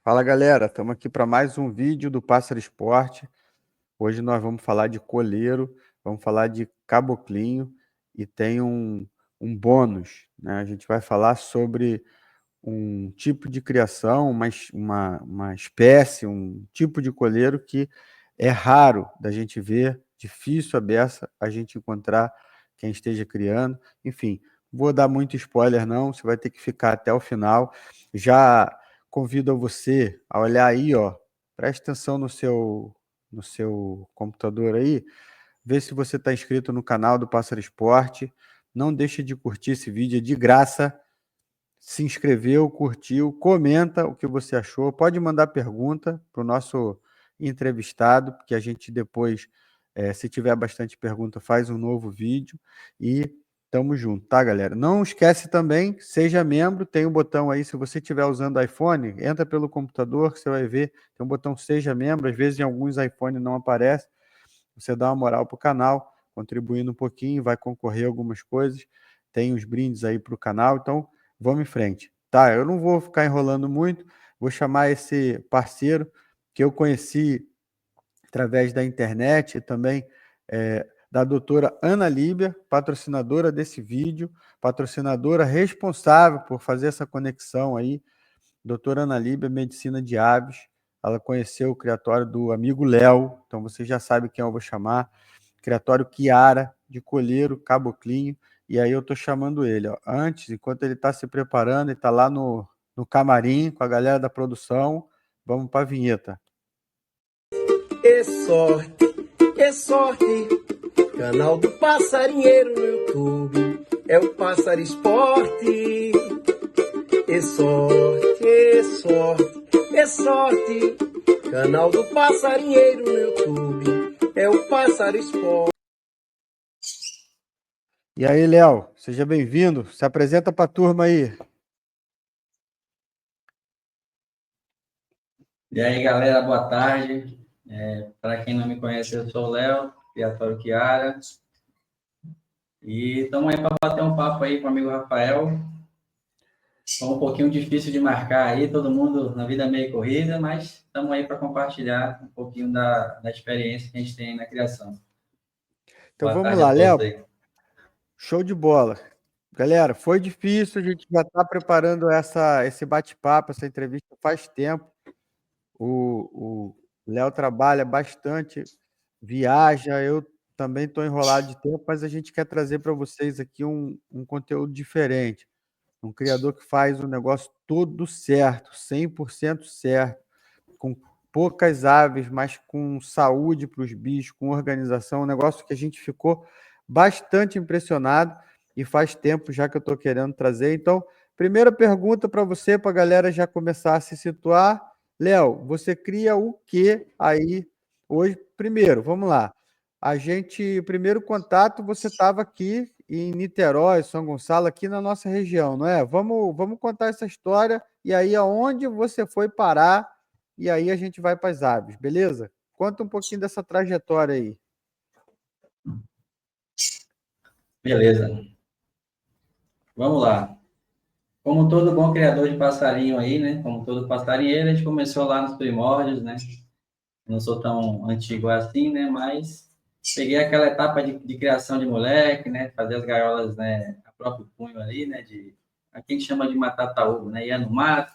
Fala galera, estamos aqui para mais um vídeo do Pássaro Esporte. Hoje nós vamos falar de coleiro, vamos falar de caboclinho e tem um bônus, né? A gente vai falar sobre um tipo de criação, uma espécie, um tipo de coleiro que é raro da gente ver, difícil a beça a gente encontrar quem esteja criando. Enfim, vou dar muito spoiler não, você vai ter que ficar até o final. Já convido você a olhar aí, ó, preste atenção no seu computador aí, vê se você está inscrito no canal do Pássaro Esporte. Não deixe de curtir esse vídeo, é de graça. Se inscreveu, curtiu, comenta o que você achou. Pode mandar pergunta para o nosso entrevistado, porque a gente depois, se tiver bastante pergunta, faz um novo vídeo. E tamo junto, tá, galera? Não esquece também, seja membro, tem um botão aí, se você estiver usando iPhone, entra pelo computador que você vai ver, tem um botão seja membro, às vezes em alguns iPhones não aparece. Você dá uma moral para o canal, contribuindo um pouquinho, vai concorrer a algumas coisas, tem os brindes aí para o canal, então vamos em frente. Tá, eu não vou ficar enrolando muito, vou chamar esse parceiro que eu conheci através da internet e também da doutora Ana Líbia, patrocinadora desse vídeo, patrocinadora responsável por fazer essa conexão aí, doutora Ana Líbia, Medicina de Aves. Ela conheceu o criatório do amigo Léo, então você já sabe quem eu vou chamar. Criatório Kiara, de Colheiro, Caboclinho. E aí eu estou chamando ele. Ó. Antes, enquanto ele está se preparando, ele está lá no camarim com a galera da produção. Vamos para a vinheta. É sorte, canal do Passarinheiro no YouTube. É o Pássaro Esporte. É sorte, canal do Passarinheiro no YouTube. É o Pássaro Esporte. E aí, Léo, seja bem-vindo. Se apresenta para a turma aí. E aí, galera, boa tarde. Para quem não me conhece, eu sou o Léo, criatório Kiara. E estamos aí para bater um papo aí com o amigo Rafael. Foi um pouquinho difícil de marcar aí, todo mundo na vida meio corrida, mas estamos aí para compartilhar um pouquinho da experiência que a gente tem na criação. Então Boa vamos tarde lá, a Léo. todos aí. Show de bola. Galera, foi difícil, a gente já está preparando esse bate-papo, essa entrevista faz tempo. O Léo trabalha bastante, viaja, eu também estou enrolado de tempo, mas a gente quer trazer para vocês aqui um conteúdo diferente. Um criador que faz o negócio todo certo, 100% certo, com poucas aves, mas com saúde para os bichos, com organização, um negócio que a gente ficou bastante impressionado e faz tempo já que eu estou querendo trazer. Então, primeira pergunta para você, para a galera já começar a se situar. Léo, você cria o que aí hoje? Primeiro, vamos lá. Primeiro contato, você estava aqui em Niterói, São Gonçalo, aqui na nossa região, não é? Vamos contar essa história e aí aonde você foi parar e aí a gente vai para as aves, beleza? Conta um pouquinho dessa trajetória aí. Beleza, vamos lá. Como todo bom criador de passarinho aí, né? Como todo passarinheiro, a gente começou lá nos primórdios, né? Não sou tão antigo assim, né? Mas peguei aquela etapa de criação de moleque, né? Fazer as gaiolas, né? A próprio punho ali, né? Aqui a gente chama de matataúba, né? Ia no mato,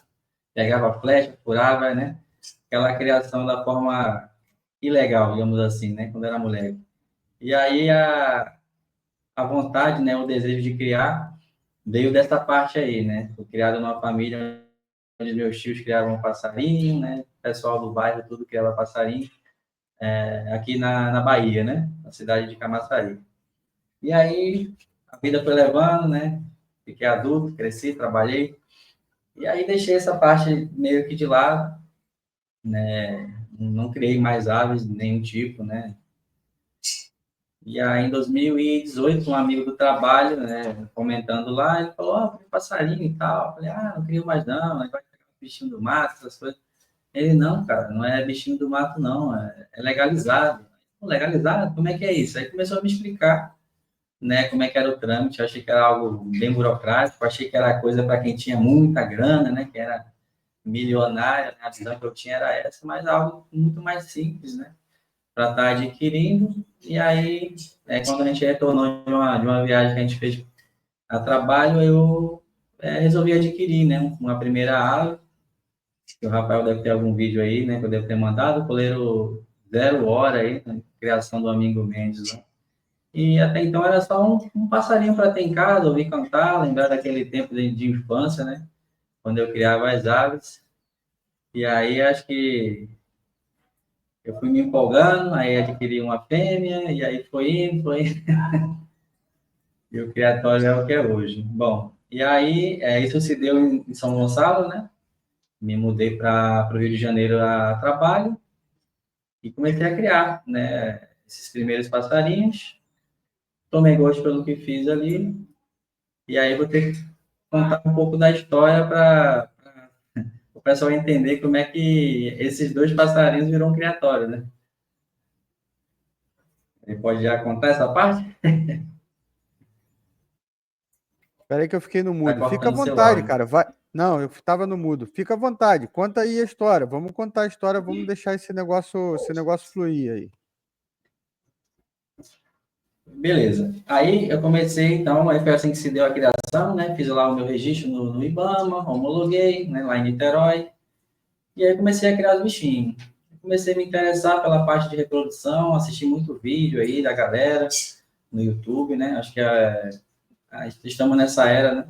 pegava flecha, furava, né? Aquela criação da forma ilegal, digamos assim, né? Quando era moleque. E aí a vontade, né? O desejo de criar veio dessa parte aí, né? Fui criado numa família onde meus tios criavam passarinho, né? O pessoal do bairro tudo criava passarinho. Aqui na Bahia, né? Na cidade de Camaçari. E aí a vida foi levando, né? Fiquei adulto, cresci, trabalhei. E aí deixei essa parte meio que de lado, né? Não criei mais aves, nenhum tipo, né? E aí em 2018, um amigo do trabalho, né? Comentando lá, ele falou, ó, passarinho e tal. Eu falei, não crio mais não, aí vai pegar bichinho do mato, essas coisas. Ele, não, cara, não é bichinho do mato, não, é legalizado. Legalizado? Como é que é isso? Aí começou a me explicar, né, como é que era o trâmite. Eu achei que era algo bem burocrático, achei que era coisa para quem tinha muita grana, né, que era milionária, né? A visão que eu tinha era essa, mas algo muito mais simples, né? Para estar adquirindo. E aí, quando a gente retornou de uma viagem que a gente fez a trabalho, eu resolvi adquirir, né? Uma primeira ave, que o Rafael deve ter algum vídeo aí, né? Que eu devo ter mandado, o coleiro 0 hora aí, né, criação do amigo Mendes, né? E até então era só um passarinho para ter em casa, ouvir cantar, lembrar daquele tempo de infância, né? Quando eu criava as aves. E aí acho que eu fui me empolgando, aí adquiri uma fêmea, e aí foi indo, foi indo. E o criatório é o que é hoje. Bom, e aí isso se deu em São Gonçalo, né? Me mudei para o Rio de Janeiro a trabalho e comecei a criar, né? Esses primeiros passarinhos. Tomei gosto pelo que fiz ali. E aí vou ter que contar um pouco da história para o pessoal entender como é que esses dois passarinhos viram um criatório, né? Ele pode já contar essa parte? Espera aí que eu fiquei no Tá mudo. Fica à cortando seu vontade, áudio. cara. Vai. Não, eu estava no mudo. Fica à vontade. Conta aí a história. Vamos contar a história. Vamos deixar esse negócio fluir aí. Beleza. Aí eu comecei, então, aí foi assim que se deu a criação, né? Fiz lá o meu registro no IBAMA, homologuei, né? Lá em Niterói. E aí comecei a criar os bichinhos. Comecei a me interessar pela parte de reprodução, assisti muito vídeo aí da galera no YouTube, né? Acho que estamos nessa era, né,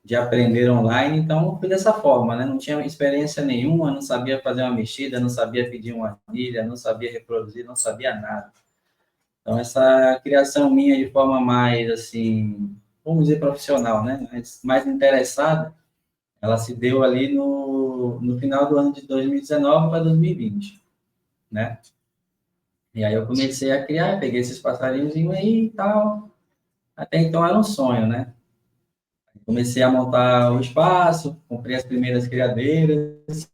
de aprender online, então fui dessa forma, né? Não tinha experiência nenhuma, não sabia fazer uma mexida, não sabia pedir uma anilha, não sabia reproduzir, não sabia nada. Então essa criação minha de forma mais assim, vamos dizer profissional, né? Mais interessada, ela se deu ali no final do ano de 2019 para 2020, né? E aí eu comecei a criar, peguei esses passarinhos aí e tal. Até então era um sonho, né? Comecei a montar o espaço, comprei as primeiras criadeiras,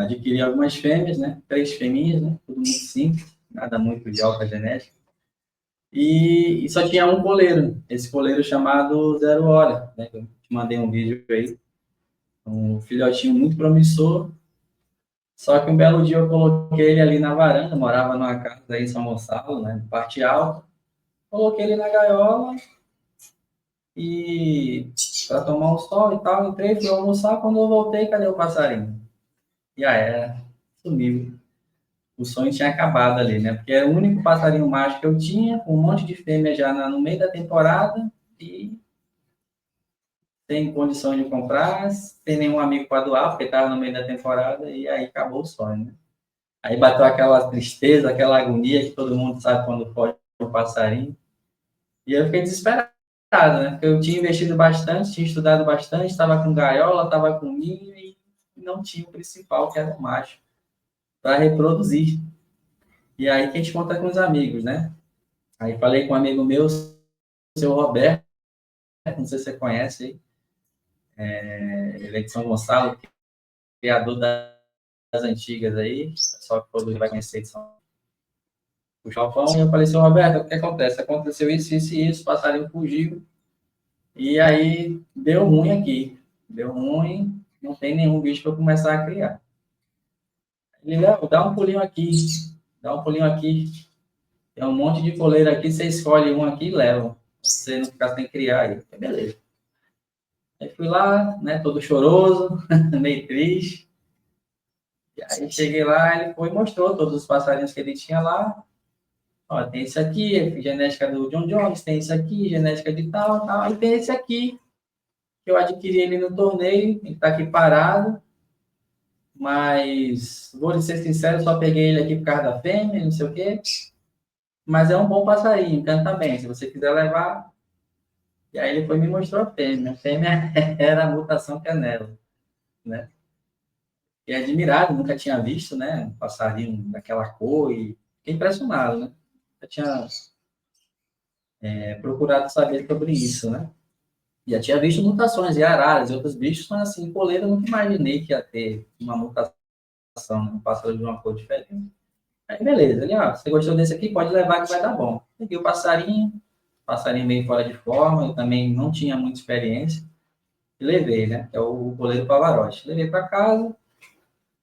adquiri algumas fêmeas, né? 3 fêmeas, né? Tudo muito simples, nada muito de alta genética. E só tinha um coleiro, esse coleiro chamado 0 hora, né? Eu te mandei um vídeo aí, um filhotinho muito promissor. Só que um belo dia eu coloquei ele ali na varanda, morava numa casa aí em São Gonçalo, né? Parte alta. Coloquei ele na gaiola e para tomar um sol e tal, entrei, fui almoçar, quando eu voltei, cadê o passarinho? Já era, sumiu. O sonho tinha acabado ali, né? Porque era o único passarinho macho que eu tinha, com um monte de fêmea já no meio da temporada e sem condição de comprar, sem nenhum amigo para doar, porque estava no meio da temporada e aí acabou o sonho, né? Aí bateu aquela tristeza, aquela agonia que todo mundo sabe quando foge um passarinho. E eu fiquei desesperado, né? Porque eu tinha investido bastante, tinha estudado bastante, estava com gaiola, estava com ninho e não tinha o principal, que era o macho, para reproduzir. E aí que a gente conta com os amigos, né? Aí falei com um amigo meu, o seu Roberto, não sei se você conhece, ele é de São Gonçalo, criador das antigas aí, só que todo mundo vai conhecer de São o Chalfão, e eu falei, seu Roberto, o que acontece? Aconteceu isso e isso, o passarinho fugiu, e aí deu ruim aqui. Deu ruim, não tem nenhum bicho para começar a criar. Ele, Léo, dá um pulinho aqui, dá um pulinho aqui. Tem um monte de coleira aqui, você escolhe um aqui e leva. Você não ficar sem criar aí. Beleza. Aí fui lá, né, todo choroso, meio triste. E aí cheguei lá, ele foi e mostrou todos os passarinhos que ele tinha lá. Ó, tem esse aqui, genética do John Jones, tem esse aqui, genética de tal, tal. E tem esse aqui, que eu adquiri ele no torneio, ele está aqui parado. Mas, vou ser sincero, só peguei ele aqui por causa da fêmea, não sei o quê. Mas é um bom passarinho, canta bem, se você quiser levar. E aí ele foi e me mostrou a fêmea. A fêmea era a mutação canela, né? E admirado, nunca tinha visto, né? Um passarinho daquela cor e fiquei impressionado, né? Eu tinha procurado saber sobre isso, né? Já tinha visto mutações de araras e outros bichos, mas assim, coleira eu nunca imaginei que ia ter uma mutação, né? Um pássaro de uma cor diferente. Aí, beleza. Ele, você gostou desse aqui? Pode levar que vai dar bom. Peguei o passarinho meio fora de forma, eu também não tinha muita experiência. e levei, né? Que é o goleiro Pavarotti. Levei para casa,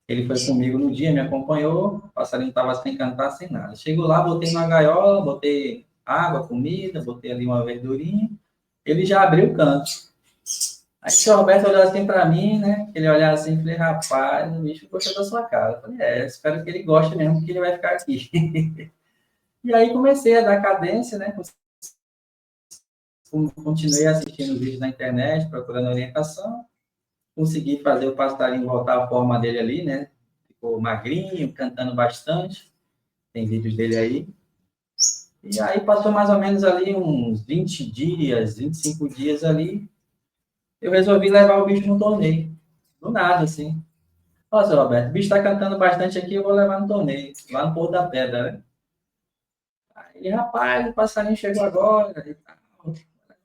ele foi comigo no dia, me acompanhou, o passarinho estava sem cantar, sem nada. Chegou lá, botei na gaiola, botei água, comida, botei ali uma verdurinha, ele já abriu o canto. Aí o senhor Roberto olhou assim para mim, né? Ele olhava assim e falei, rapaz, o bicho gostou da sua cara. Eu falei, espero que ele goste mesmo, porque ele vai ficar aqui. E aí comecei a dar cadência, né? Continuei assistindo vídeos na internet, procurando orientação. Consegui fazer o passarinho voltar à forma dele ali, né? Ficou magrinho, cantando bastante. Tem vídeos dele aí. E aí passou mais ou menos ali uns 20 dias, 25 dias ali. Eu resolvi levar o bicho no torneio. Do nada, assim. Nossa, Roberto, o bicho está cantando bastante aqui, eu vou levar no torneio. Lá no Porto da Pedra, né? Aí, rapaz, o passarinho chegou agora. E tal.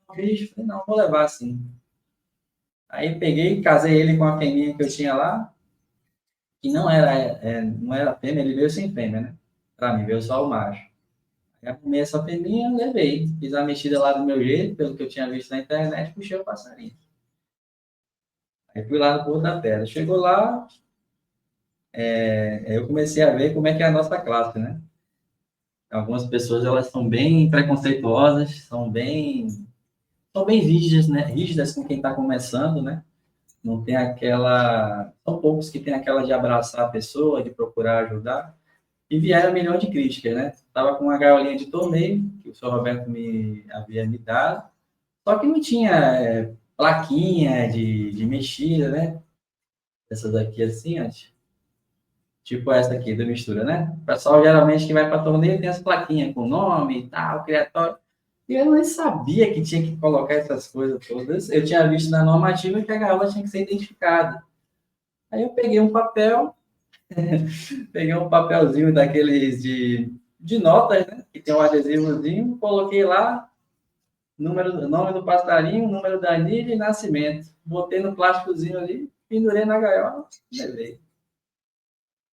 O bicho, falei, não, vou levar assim. Aí peguei, casei ele com a fêmea que eu tinha lá, que não era fêmea, ele veio sem fêmea, né? Pra mim, veio só o macho. Aí arrumei essa fêmea, levei. Fiz a mexida lá do meu jeito, pelo que eu tinha visto na internet, puxei o passarinho. Aí fui lá no Porto da Pedra. Chegou lá, eu comecei a ver como é que é a nossa classe, né? Algumas pessoas, elas são bem preconceituosas, são bem rígidas, né? Rígidas com quem está começando, né? Não tem aquela... São poucos que têm aquela de abraçar a pessoa, de procurar ajudar. E vieram um milhão de críticas, né? Estava com uma gaiolinha de torneio, que o senhor Roberto havia me dado, só que não tinha plaquinha de mexida, né? Essas aqui assim, ó, tipo essa aqui do Mistura, né? O pessoal geralmente que vai para torneio tem as plaquinhas com nome e tal, criatório. E eu nem sabia que tinha que colocar essas coisas todas. Eu tinha visto na normativa que a gaiola tinha que ser identificada. Aí eu peguei um papel, peguei um papelzinho daqueles de notas, né? Que tem um adesivozinho, coloquei lá nome do passarinho, número da anilha e nascimento. Botei no plásticozinho ali, pendurei na gaiola, levei.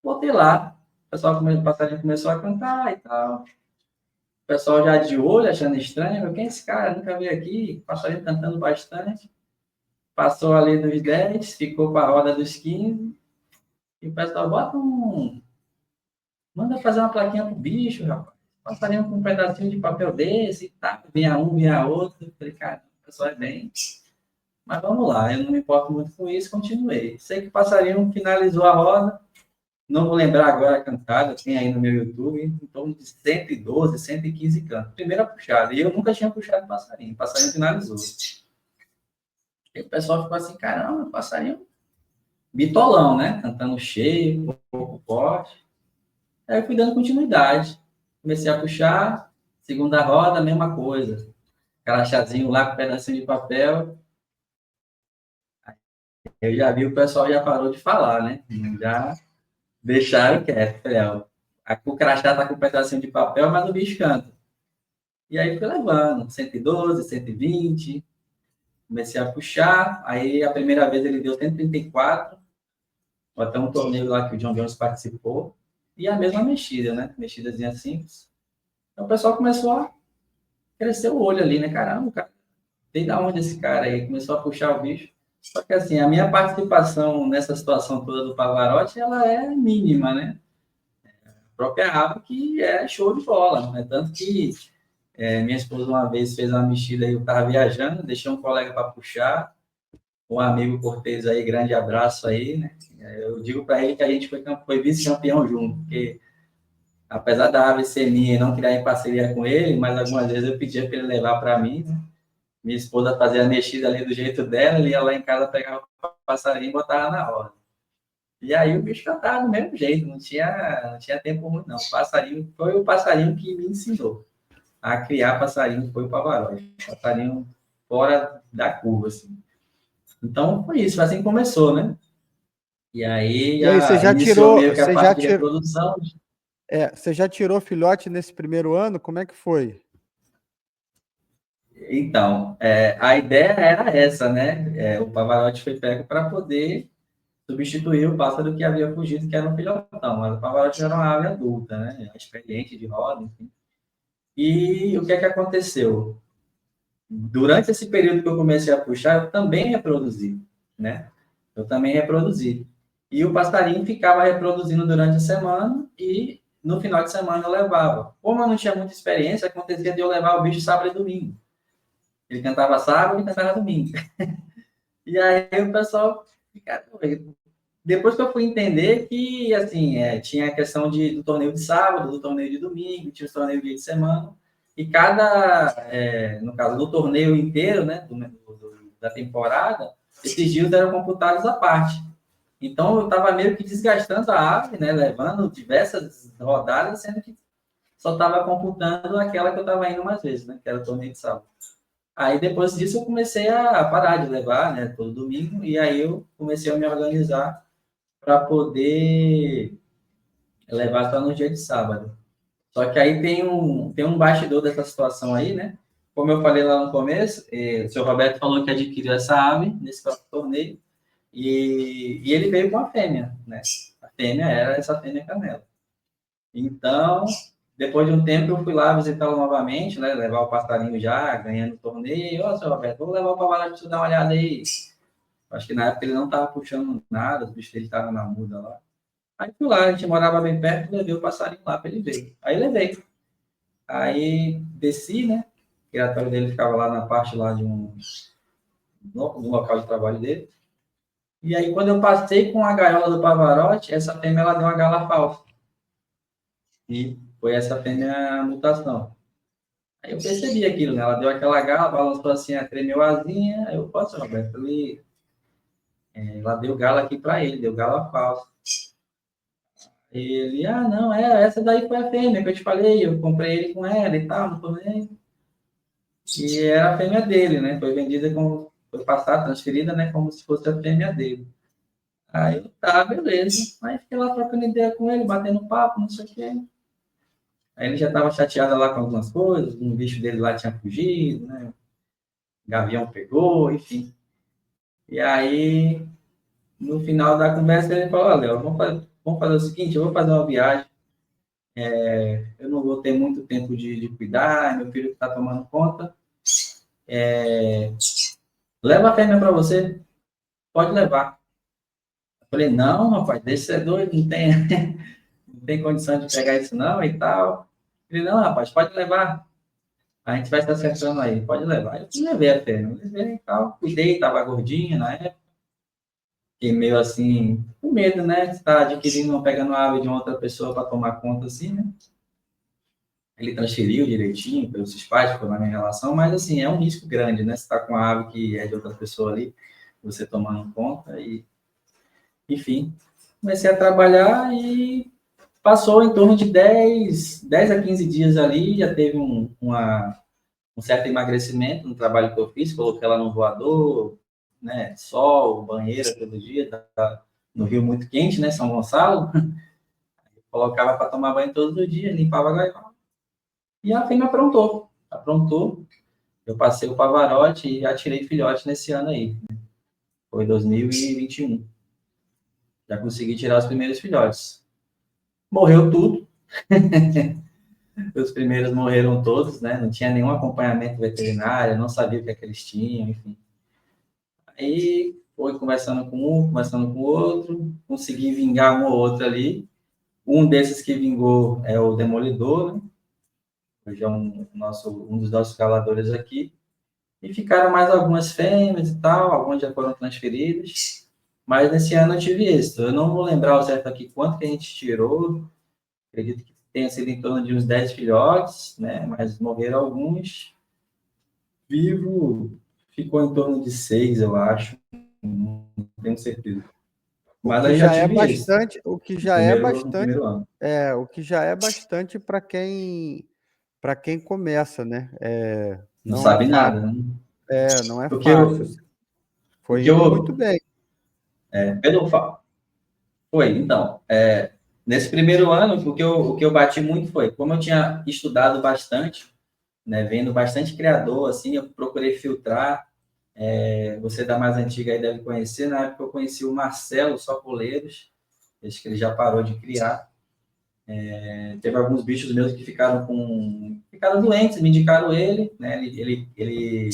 Botei lá. O passarinho começou a cantar e tal. O pessoal já de olho, achando estranho. Quem é esse cara? Nunca vi aqui. O passarinho cantando bastante. Passou ali dos 10, ficou para a roda dos 15. E o pessoal manda fazer uma plaquinha pro bicho, rapaz. Passarinho com um pedacinho de papel desse e tá. Vinha um, vinha outro. Eu falei, cara, o pessoal é bem. Mas vamos lá, eu não me importo muito com isso, continuei. Sei que o passarinho finalizou a roda. Não vou lembrar agora a cantada, tem aí no meu YouTube, em torno de 112, 115 cantos. Primeira puxada. E eu nunca tinha puxado passarinho. O passarinho finalizou. E o pessoal ficou assim, caramba, passarinho bitolão, né? Cantando cheio, pouco forte. Aí eu fui dando continuidade. Comecei a puxar, segunda roda, mesma coisa. Crachazinho lá com um pedacinho de papel. Eu já vi o pessoal já parou de falar, né? Já deixaram quieto. Falei, o crachá tá com um pedacinho de papel, mas o bicho canta. E aí fui levando, 112, 120. Comecei a puxar. Aí a primeira vez ele deu 134. Até um torneio lá que o John Jones participou. E a mesma mexida, né? Mexidazinha simples. Então o pessoal começou a crescer o olho ali, né? Caramba, cara, veio da onde esse cara aí? Começou a puxar o bicho. Só que assim, a minha participação nessa situação toda do Pavarotti, ela é mínima, né? A própria aba que é show de bola, né? Tanto que minha esposa uma vez fez uma mexida aí, eu estava viajando, deixei um colega para puxar, um amigo Cortez aí, grande abraço aí, né? Eu digo para ele que a gente foi vice-campeão junto, porque apesar da ave ser minha e não criar em parceria com ele, mas algumas vezes eu pedia para ele levar para mim, né? Minha esposa fazia a mexida ali do jeito dela, ele ia lá em casa, pegava o passarinho e botava na roda. E aí o bicho cantava do mesmo jeito, não tinha tempo ruim, não. Foi o passarinho que me ensinou a criar passarinho, foi o Pavarotti. Passarinho fora da curva, assim. Então foi isso, assim que começou, né? E aí E aí, iniciou meio que a parte de reprodução. Você já tirou filhote nesse primeiro ano? Como é que foi? Então, a ideia era essa, né? O Pavarotti foi pego para poder substituir o pássaro que havia fugido, que era um filhotão. Mas o Pavarotti era uma ave adulta, né? Experiente de roda, enfim. E o que é que aconteceu? durante esse período que eu comecei a puxar, eu também reproduzi, né? Eu também reproduzi. E o passarinho ficava reproduzindo durante a semana e no final de semana eu levava. Como eu não tinha muita experiência, acontecia de eu levar o bicho sábado e domingo. Ele cantava sábado e cantava domingo. E aí o pessoal ficava doido. Depois que eu fui entender que, assim, tinha a questão do torneio de sábado, do torneio de domingo, tinha os torneios de semana, e no caso do torneio inteiro, né, da temporada, esses dias eram computados à parte. Então, eu estava meio que desgastando a ave, né, levando diversas rodadas, sendo que só estava computando aquela que eu estava indo mais vezes, né, que era o torneio de sábado. Aí, depois disso, eu comecei a parar de levar, né, todo domingo, e aí eu comecei a me organizar para poder levar só no dia de sábado. Só que aí tem um bastidor dessa situação aí, né? Como eu falei lá no começo, o seu Roberto falou que adquiriu essa ave nesse próprio torneio e ele veio com a fêmea, né? A fêmea era essa fêmea canela. Então, depois de um tempo, eu fui lá visitá-lo novamente, né? Levar o passarinho já, ganhando o torneio. Ó, seu Roberto, vou levar o Pavará para você dar uma olhada aí. Acho que na época ele não estava puxando nada, os bichos dele estavam na muda lá. Aí fui lá, a gente morava bem perto, levei o passarinho lá para ele ver. Aí levei. Aí desci, né? O criatório dele ficava lá na parte lá do local de trabalho dele. E aí, quando eu passei com a gaiola do Pavarotti, essa fêmea ela deu uma gala falsa. E foi essa fêmea a mutação. Aí eu percebi aquilo, né? Ela deu aquela gala, balançou assim, tremeu a asinha. Aí eu, posso, Roberto, ela deu gala aqui para ele, deu gala falsa. Ele, não, essa daí foi a fêmea que eu te falei, eu comprei ele com ela e tal, não tornei. E era a fêmea dele, né? Foi vendida foi passada, transferida, né? Como se fosse a fêmea dele. Aí eu, tá, beleza. Aí fiquei lá trocando ideia com ele, batendo papo, não sei o quê. Aí ele já estava chateado lá com algumas coisas, um bicho dele lá tinha fugido, né? O gavião pegou, enfim. E aí, no final da conversa, ele falou, Léo, vamos fazer o seguinte, eu vou fazer uma viagem, eu não vou ter muito tempo de cuidar, meu filho está tomando conta. Leva a fêmea para você, pode levar. Eu falei, não, rapaz, deixa você doido, não tem condição de pegar isso não e tal. Ele, não, rapaz, pode levar. A gente vai estar acertando aí, pode levar. Eu levei a fêmea, levei e tal, cuidei, estava gordinha na época. Fiquei meio assim, com medo, né? De estar adquirindo, pegando a ave de uma outra pessoa para tomar conta assim, né? Ele transferiu direitinho pelos pais, foi na minha relação, mas assim, é um risco grande, né? Você está com a ave que é de outra pessoa ali, você tomando conta e, enfim, comecei a trabalhar e passou em torno de 10 a 15 dias ali, já teve um certo emagrecimento no trabalho que eu fiz, coloquei ela no voador, né? Sol, banheira todo dia, no Rio muito quente, né? São Gonçalo, colocava para tomar banho todos os dias, limpava a gaiola. E a fêmea aprontou. Eu passei o Pavarotti e já tirei filhote nesse ano aí. Foi 2021. Já consegui tirar os primeiros filhotes. Morreu tudo. Os primeiros morreram todos, né? Não tinha nenhum acompanhamento veterinário, não sabia o que é que eles tinham, enfim. Aí foi conversando com um, conversando com o outro, consegui vingar um ou outro ali. Um desses que vingou é o Demolidor, né? Hoje é um dos nossos escaladores aqui. E ficaram mais algumas fêmeas e tal, algumas já foram transferidas. Mas nesse ano eu tive êxito. Eu não vou lembrar o certo aqui quanto que a gente tirou. Acredito que tenha sido em torno de uns 10 filhotes, né? Mas morreram alguns. Vivo ficou em torno de 6, eu acho. Não tenho certeza. Mas aí já tive êxito. O que No primeiro ano. o que já é bastante para quem começa, né? Não Não é sabe fácil. nada, né? Não é Porque fácil. o Foi que indo muito eu, bem. Pedro, foi, então, nesse primeiro ano, o que eu bati muito foi, como eu tinha estudado bastante, né, vendo bastante criador, assim, eu procurei filtrar, você da mais antiga aí deve conhecer, na época eu conheci o Marcelo Socoleiros, acho que ele já parou de criar, teve alguns bichos meus que ficaram ficaram doentes, me indicaram ele, né? Ele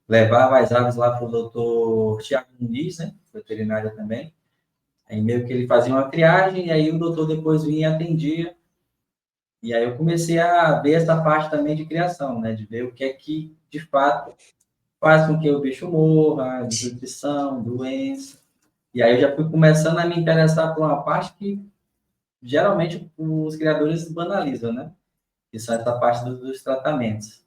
levava as aves lá para o doutor Tiago Muniz, né? Veterinário também. Aí meio que ele fazia uma triagem, e aí o doutor depois vinha e atendia. E aí eu comecei a ver essa parte também de criação, né? De ver o que é que, de fato, faz com que o bicho morra, desnutrição, doença. E aí eu já fui começando a me interessar por uma parte que geralmente os criadores banalizam, né? Que são essa parte dos tratamentos.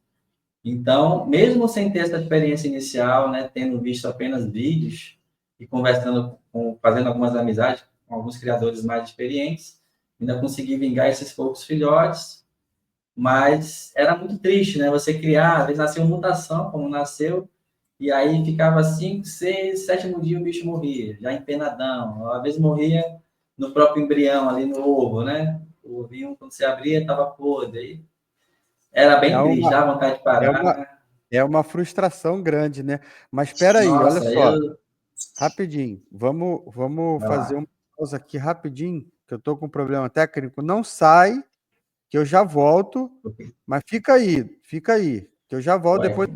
Então, mesmo sem ter essa experiência inicial, né, tendo visto apenas vídeos e conversando, fazendo algumas amizades com alguns criadores mais experientes, ainda consegui vingar esses poucos filhotes, mas era muito triste, né? Você criar, às vezes nasceu mutação, como nasceu, e aí ficava 5, 6, 7º dia o bicho morria, já empenadão. Às vezes morria no próprio embrião, ali no ovo, né? O ovinho, quando você abria, estava podre. Aí era É bem triste, uma, dava vontade de é parar, uma, né? é uma frustração grande, né? Mas espera aí, olha Nossa, só, eu... rapidinho. Vamos Vai fazer lá. uma pausa aqui rapidinho, que eu estou com um problema técnico. Não sai, que eu já volto, mas fica aí, que eu já volto Vai. depois.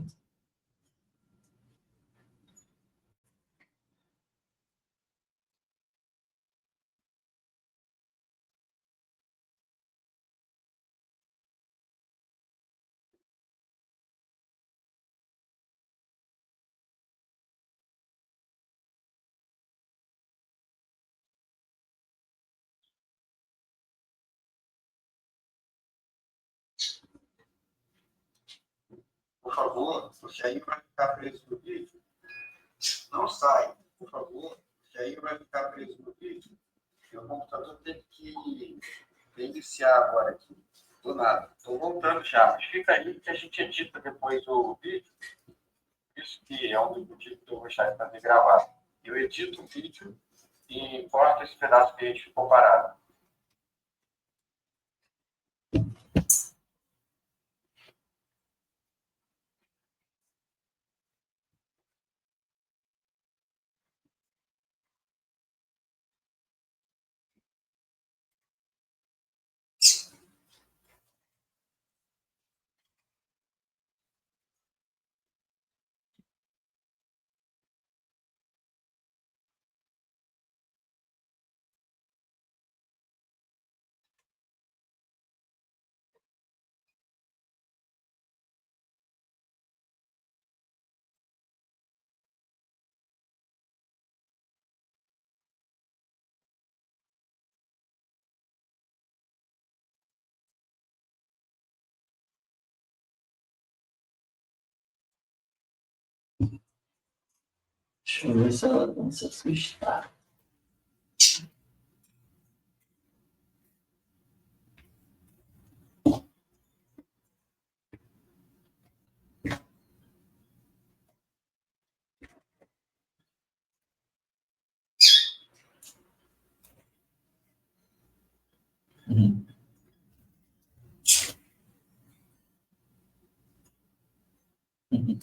Por favor, porque aí vai ficar preso no vídeo. Não sai, por favor, porque aí vai ficar preso no vídeo. Meu computador teve que iniciar agora aqui, do nada. Estou voltando já, mas fica aí que a gente edita depois o vídeo. Isso que é um dos motivos que eu gostaria de fazer gravar. Eu edito o vídeo e corto esse pedaço que a gente ficou parado. Deixa eu ver se ela não se assustar. Uhum. Uhum.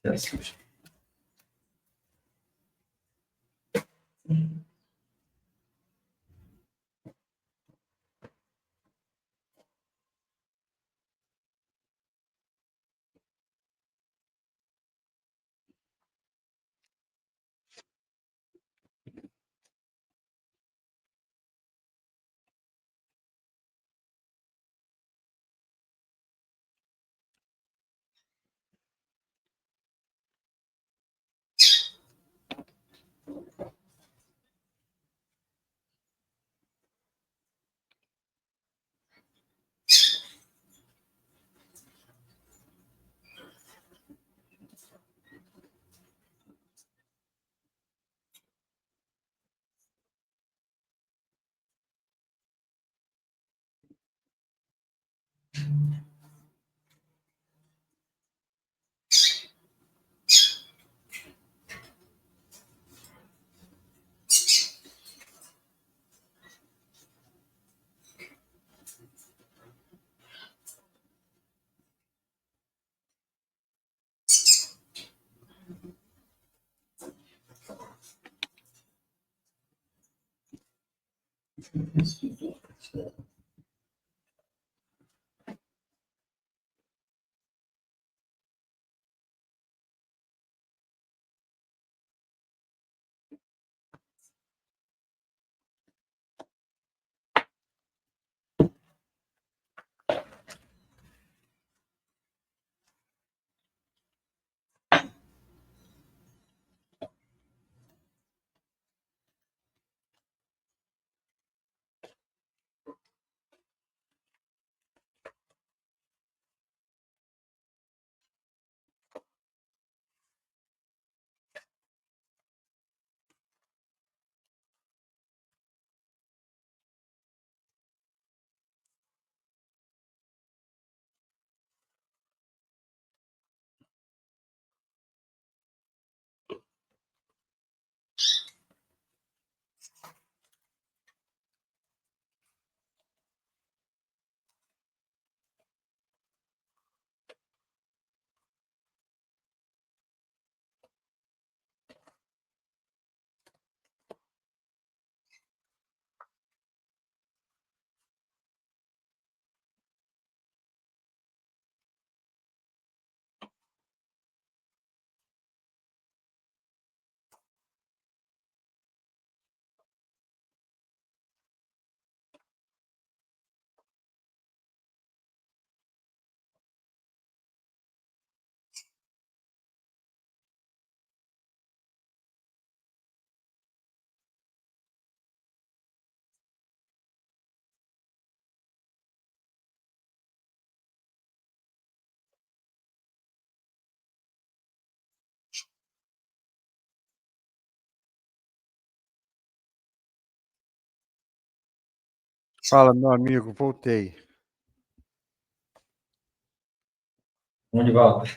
Se assusta. Fala, meu amigo, voltei. Vamos de volta.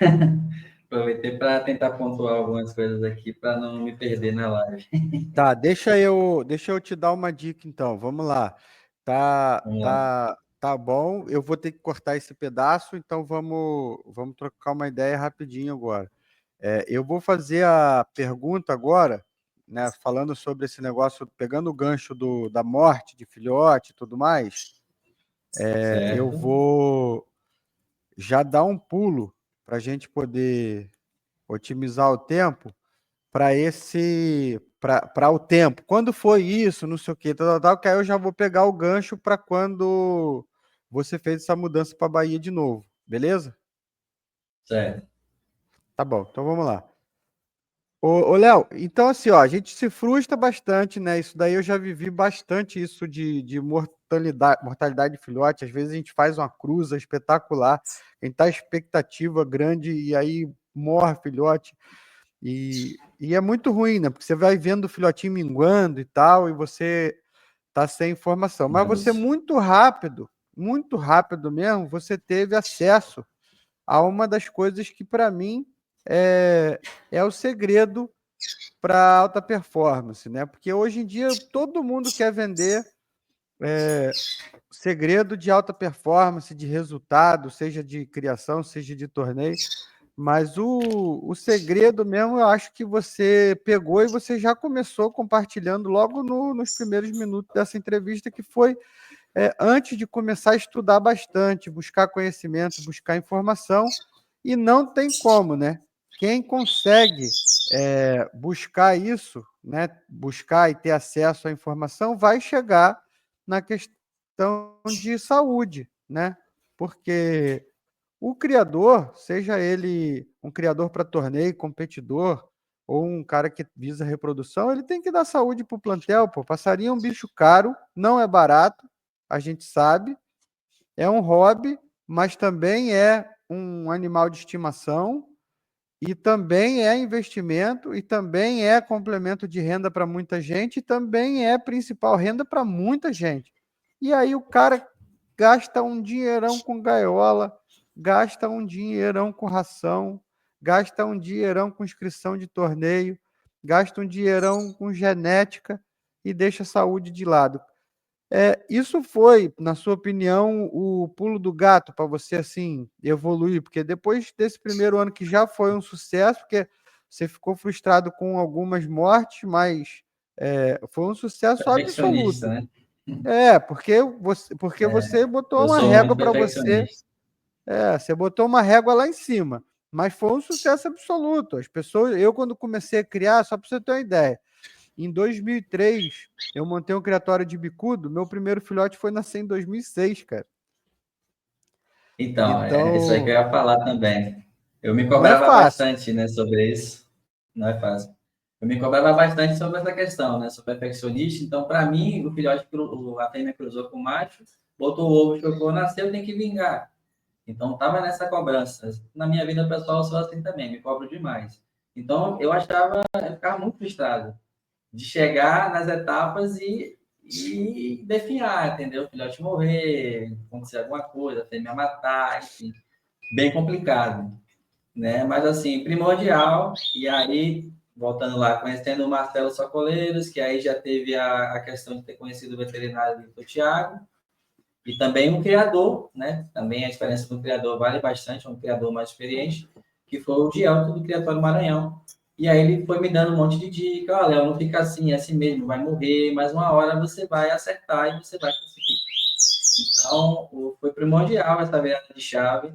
Aproveitei para tentar pontuar algumas coisas aqui para não me perder na live. Tá, deixa eu te dar uma dica então. Vamos lá. Tá, Vamos lá. tá bom. Eu vou ter que cortar esse pedaço, então vamos trocar uma ideia rapidinho agora. Eu vou fazer a pergunta agora, né, falando sobre esse negócio, pegando o gancho da morte de filhote e tudo mais. Eu Certo, vou já dar um pulo para a gente poder otimizar o tempo para o tempo. Quando foi isso, não sei o que, tal, que aí eu já vou pegar o gancho para quando você fez essa mudança para Bahia de novo, beleza? certo. Tá bom, então vamos lá. Ô, Léo, então assim, ó, a gente se frustra bastante, né? Isso daí eu já vivi bastante isso de mortalidade de filhote. Às vezes a gente faz uma cruza espetacular, a gente tá expectativa grande e aí morre filhote. E é muito ruim, né? Porque você vai vendo o filhotinho minguando e tal, e você tá sem informação. Mas você Isso. muito rápido mesmo, você teve acesso a uma das coisas que, para mim, é, é o segredo para alta performance, né? Porque hoje em dia todo mundo quer vender segredo de alta performance, de resultado, seja de criação, seja de torneio. Mas o segredo mesmo, eu acho que você pegou e você já começou compartilhando logo nos primeiros minutos dessa entrevista, que foi antes de começar a estudar bastante, buscar conhecimento, buscar informação, e não tem como, né? Quem consegue buscar isso, né? Buscar e ter acesso à informação, vai chegar na questão de saúde, né? Porque o criador, seja ele um criador para torneio, competidor, ou um cara que visa reprodução, ele tem que dar saúde para o plantel, pô. Passarinho é um bicho caro, não é barato, a gente sabe, é um hobby, mas também é um animal de estimação, e também é investimento, e também é complemento de renda para muita gente, e também é principal renda para muita gente. E aí o cara gasta um dinheirão com gaiola, gasta um dinheirão com ração, gasta um dinheirão com inscrição de torneio, gasta um dinheirão com genética e deixa a saúde de lado. Isso foi, na sua opinião, o pulo do gato para você assim evoluir? Porque depois desse primeiro ano que já foi um sucesso, porque você ficou frustrado com algumas mortes, mas foi um sucesso Perfeccionista, absoluto. né? Porque você botou Eu uma sou régua muito para você, perfeccionista. você botou uma régua lá em cima, mas foi um sucesso absoluto. As pessoas, eu quando comecei a criar, só para você ter uma ideia, em 2003, eu montei um criatório de bicudo. Meu primeiro filhote foi nascer em 2006, cara. Então, é isso aí que eu Então, ia falar também. Eu me não é cobrava fácil. bastante, né, sobre isso. Não é fácil. Eu me cobrava bastante sobre essa questão, né? Sou perfeccionista, então, para mim, o filhote, a fêmea cruzou com o macho, botou o ovo, chocou, nasceu, tem que vingar. Então, estava nessa cobrança. Na minha vida pessoal, eu sou assim também, me cobro demais. Então, eu ficava muito frustrado de chegar nas etapas e definhar, entendeu? O filhote morrer, acontecer alguma coisa, a fêmea matar, enfim, bem complicado, né? Mas assim, primordial, e aí, voltando lá, conhecendo o Marcelo Socoleiros, que aí já teve a questão de ter conhecido o veterinário do Tiago, e também um criador, né? Também a experiência do criador vale bastante, um criador mais experiente, que foi o Dielto do Criatório Maranhão. E aí ele foi me dando um monte de dica, olha, Léo, não fica assim, é assim mesmo, vai morrer, mas uma hora você vai acertar e você vai conseguir. Então, foi primordial essa virada de chave,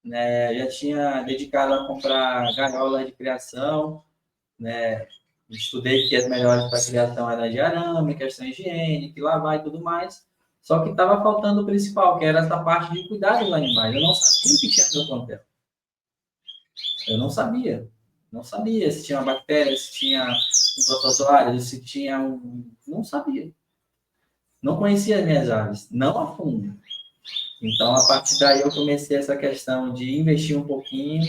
né? Já tinha dedicado a comprar gaiolas de criação, né? Estudei que as melhores para criação eram de arame, questão higiênica, lavar e tudo mais. Só que estava faltando o principal, que era essa parte de cuidar dos animais. Eu não sabia o que tinha no meu plantel. Eu não sabia. Não sabia se tinha uma bactéria, se tinha um protozoário, se tinha um. Não sabia. Não conhecia as minhas aves, não a fundo. Então, a partir daí, eu comecei essa questão de investir um pouquinho.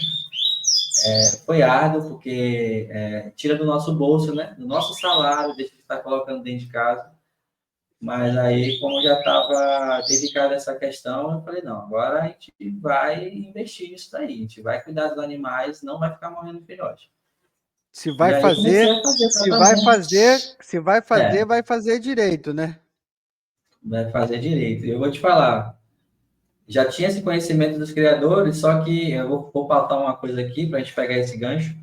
Foi árduo, porque tira do nosso bolso, né? Do nosso salário, deixa de estar colocando dentro de casa. Mas aí, como eu já estava dedicado a essa questão, eu falei, não, agora a gente vai investir nisso daí, a gente vai cuidar dos animais, não vai ficar morrendo filhote. Se E vai aí comecei fazer, a fazer se vai tratamento. fazer, se vai fazer, É, vai fazer direito, né? vai fazer direito. E eu vou te falar, já tinha esse conhecimento dos criadores, só que eu vou pautar uma coisa aqui para a gente pegar esse gancho.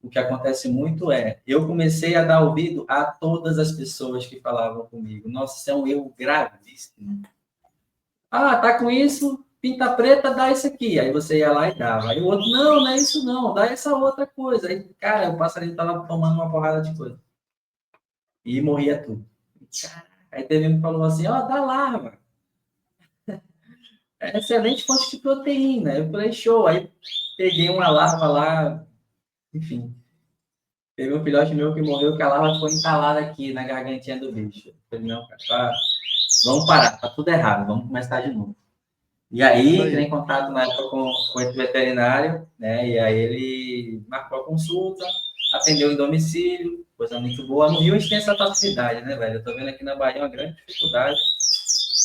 O que acontece muito é, eu comecei a dar ouvido a todas as pessoas que falavam comigo. Nossa, isso é um erro gravíssimo. Ah, tá com isso, pinta preta, dá isso aqui. Aí você ia lá e dava. Aí o outro, não, não é isso não, dá essa outra coisa. Aí, cara, o passarinho tava tomando uma porrada de coisa. E morria tudo. Aí teve um que falou assim, ó, dá larva. É excelente fonte de proteína. Eu falei, show. Aí peguei uma larva lá, enfim. Teve um filhote meu que morreu, que a larva foi entalada aqui na gargantinha do bicho. Eu falei, não, cara, vamos parar, tá tudo errado, vamos começar de novo. E Isso aí, entrei aí. em contato na época com esse veterinário, né? E aí ele marcou a consulta, atendeu em domicílio, coisa muito boa. No Rio a gente tem essa facilidade, né, velho? Eu tô vendo aqui na Bahia uma grande dificuldade.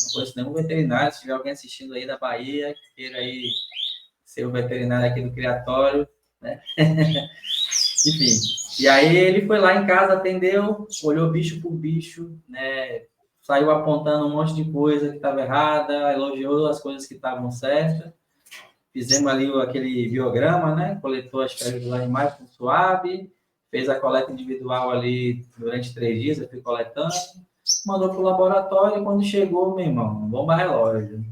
Não conheço nenhum veterinário. Se tiver alguém assistindo aí da Bahia, que queira aí ser o veterinário aqui do criatório, né? Enfim. E aí ele foi lá em casa, atendeu, olhou bicho por bicho, né? Saiu apontando um monte de coisa que estava errada, elogiou as coisas que estavam certas. Fizemos ali aquele biograma, né? Coletou as fezes dos animais com suave, fez a coleta individual ali durante 3 dias, eu fui coletando, mandou para o laboratório e quando chegou, meu irmão, bomba relógio.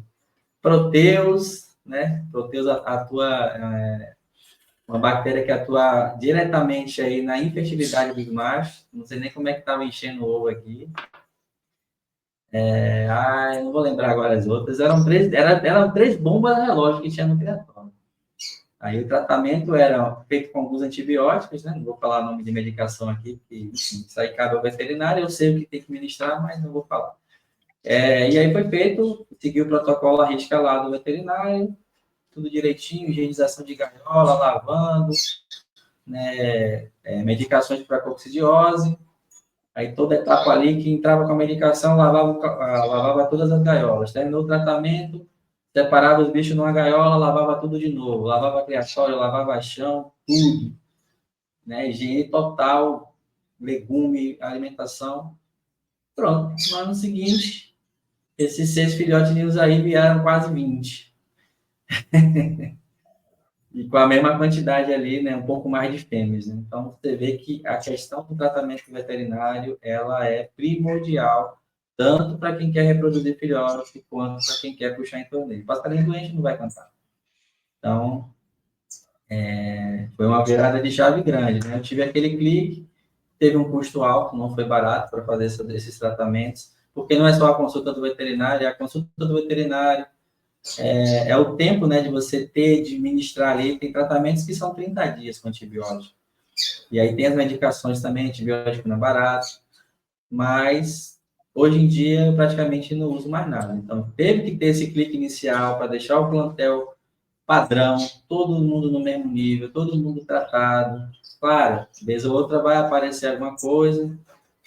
Proteus, né? Proteus atua, uma bactéria que atua diretamente aí na infertilidade dos machos. Não sei nem como é que estava enchendo o ovo aqui. Eu não vou lembrar agora as outras. Eram três bombas relógio que tinha no criatório. Aí o tratamento era feito com alguns antibióticos, né? Não vou falar o nome de medicação aqui, porque enfim, isso aí cabe ao veterinário, eu sei o que tem que ministrar, mas não vou falar. E aí foi feito, seguiu o protocolo à risca lá do veterinário, tudo direitinho, higienização de gaiola, lavando, né? Medicações para coccidiose, aí toda etapa ali que entrava com a medicação, lavava todas as gaiolas. Terminou o tratamento, separava os bichos numa gaiola, lavava tudo de novo. Lavava criatório, lavava chão, tudo. Né? Higiene total, legume, alimentação. Pronto. No ano seguinte, esses 6 filhotinhos aí vieram quase 20. E com a mesma quantidade ali, né, um pouco mais de fêmeas. Né? Então, você vê que a questão do tratamento veterinário, ela é primordial, tanto para quem quer reproduzir filhotes, quanto para quem quer puxar em torneio. Passarinho doente não vai cantar. Então, foi uma virada de chave grande. Né? Eu tive aquele clique, teve um custo alto, não foi barato para fazer esses tratamentos, porque não é só a consulta do veterinário, é a consulta do veterinário, é o tempo, né, de você ter, de ministrar ali. Tem tratamentos que são 30 dias com antibiótico. E aí tem as medicações também, antibiótico não é barato. Mas hoje em dia eu praticamente não uso mais nada. Então teve que ter esse clique inicial para deixar o plantel padrão, todo mundo no mesmo nível, todo mundo tratado. Claro, vez ou outra vai aparecer alguma coisa,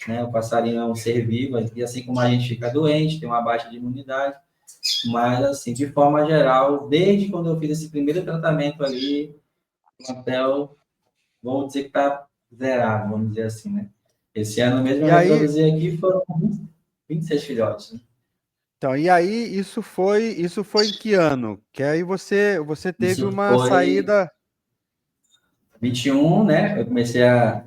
né? O passarinho é um ser vivo, e assim como a gente fica doente, tem uma baixa de imunidade. Mas, assim, de forma geral, desde quando eu fiz esse primeiro tratamento ali, o plantel, vamos dizer que está zerado, vamos dizer assim, né? Esse ano mesmo E eu aí, reproduzi aqui, foram 26 filhotes, né? então, isso foi em que ano? Que aí você teve Isso uma foi saída. 21, né? Eu comecei a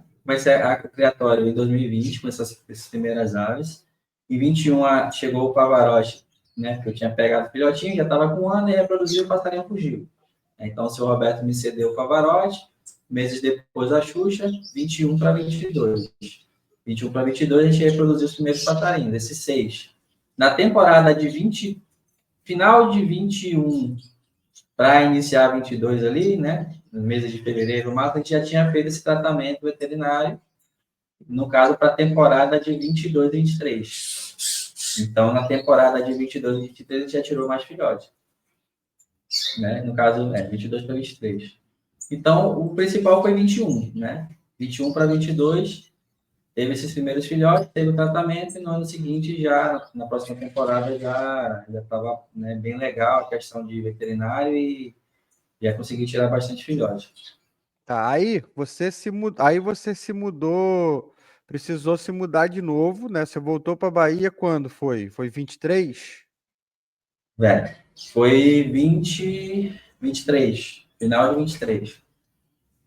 criatório em 2020, com essas primeiras aves. Em 21 chegou o Pavarotti, né? Que eu tinha pegado o filhotinho, já estava com 1 ano e reproduziu, o passarinho fugiu. Então, o seu Roberto me cedeu o Pavarotti. Meses depois, a Xuxa, 21 para 22. 21 para 22, a gente reproduziu os primeiros passarinhos, esses 6. Na temporada de 20, final de 21 para iniciar 22 ali, né? Nos meses de fevereiro, março, a gente já tinha feito esse tratamento veterinário, no caso, para a temporada de 22 e 23. Então, na temporada de 22 e 23, a gente já tirou mais filhotes. Né? No caso, 22 para 23. Então, o principal foi 21, né? 21 para 22, teve esses primeiros filhotes, teve o tratamento, e no ano seguinte, já na próxima temporada, já estava, né, bem legal a questão de veterinário e já consegui tirar bastante filhote. Tá, aí você se mudou, precisou se mudar de novo, né? Você voltou para Bahia quando foi? Foi 23? Velho, foi 23, final de 23.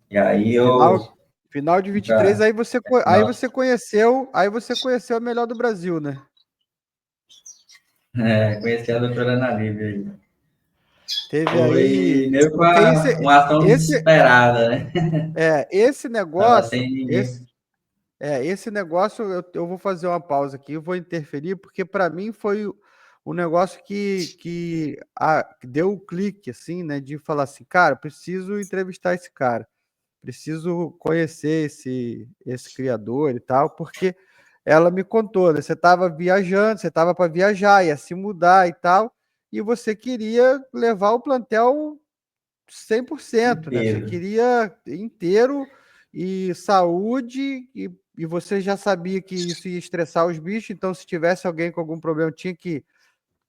E aí eu, Final, final de 23, cara, final, aí você conheceu a melhor do Brasil, né? conheci a doutora Ana Lívia aí. Teve Foi aí, meio que porque uma ação esse, desesperada, né? esse Tava sem negócio, ninguém. esse negócio, eu vou fazer uma pausa aqui, eu vou interferir, porque para mim foi o negócio que deu o clique, assim, né? De falar assim, cara, preciso entrevistar esse cara, preciso conhecer esse criador e tal, porque ela me contou, né? Você estava viajando, você estava para viajar, ia se mudar e tal, e você queria levar o plantel 100%, né? Você Inteiro. queria inteiro e saúde, e você já sabia que isso ia estressar os bichos, então se tivesse alguém com algum problema, tinha que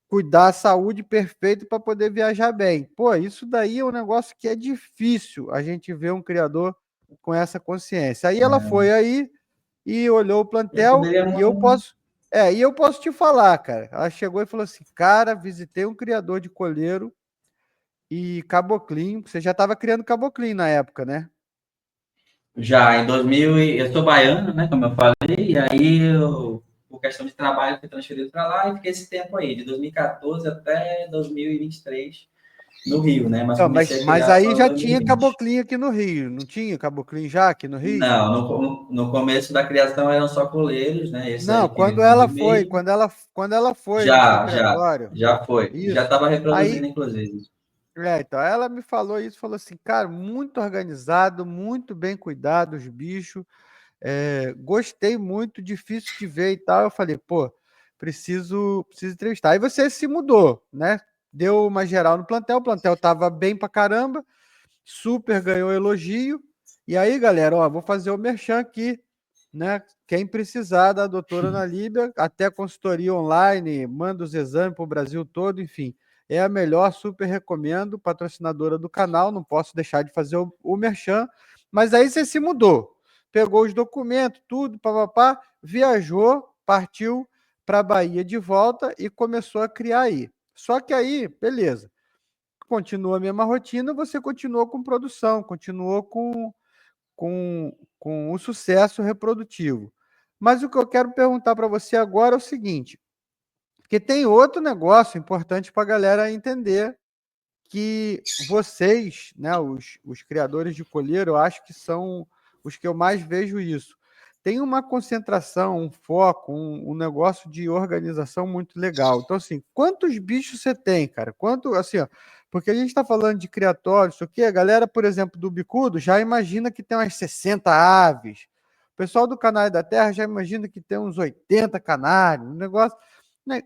cuidar da saúde perfeito para poder viajar bem. Pô, isso daí é um negócio que é difícil a gente ver um criador com essa consciência. Aí ela foi aí e olhou o Eu plantel poderia e eu muito. posso, e eu posso te falar, cara. Ela chegou e falou assim: "Cara, visitei um criador de coleiro e caboclinho. Você já estava criando caboclinho na época, né?" Já em 2000, eu sou baiano, né? Como eu falei, e aí eu, por questão de trabalho, fui transferido para lá e fiquei esse tempo aí, de 2014 até 2023, no Rio, né? Mas Então, comecei a mas criar aí só em já tinha 2020. caboclinho aqui no Rio, não tinha caboclinho já aqui no Rio? Não, no começo da criação eram só coleiros, né? Esse Não, aí que vivem no e-mail. quando ela foi no seu Já, já, criatório, já foi. Já isso. estava reproduzindo, Aí, inclusive. então, ela me falou isso, falou assim, cara, muito organizado, muito bem cuidado os bichos, gostei muito, difícil de ver e tal. Eu falei, pô, preciso entrevistar. Aí você se mudou, né? Deu uma geral no plantel, o plantel tava bem pra caramba, super ganhou elogio. E aí, galera, ó, vou fazer o merchan aqui, né? Quem precisar da doutora Ana Líbia, até consultoria online, manda os exames para o Brasil todo, enfim. É a melhor, super recomendo, patrocinadora do canal, não posso deixar de fazer o merchan. Mas aí você se mudou, pegou os documentos, tudo, papapá, viajou, partiu para a Bahia de volta e começou a criar aí. Só que aí, beleza, continua a mesma rotina, você continuou com produção, continuou com o sucesso reprodutivo. Mas o que eu quero perguntar para você agora é o seguinte, porque tem outro negócio importante para a galera entender, que vocês, né, os criadores de colheiro, eu acho que são os que eu mais vejo isso. Tem uma concentração, um foco, um negócio de organização muito legal. Então, assim, quantos bichos você tem, cara? Quanto, assim, ó, porque a gente está falando de criatório, isso aqui, a galera, por exemplo, do Bicudo já imagina que tem umas 60 aves. O pessoal do Canário da Terra já imagina que tem uns 80 canários. Um negócio, né?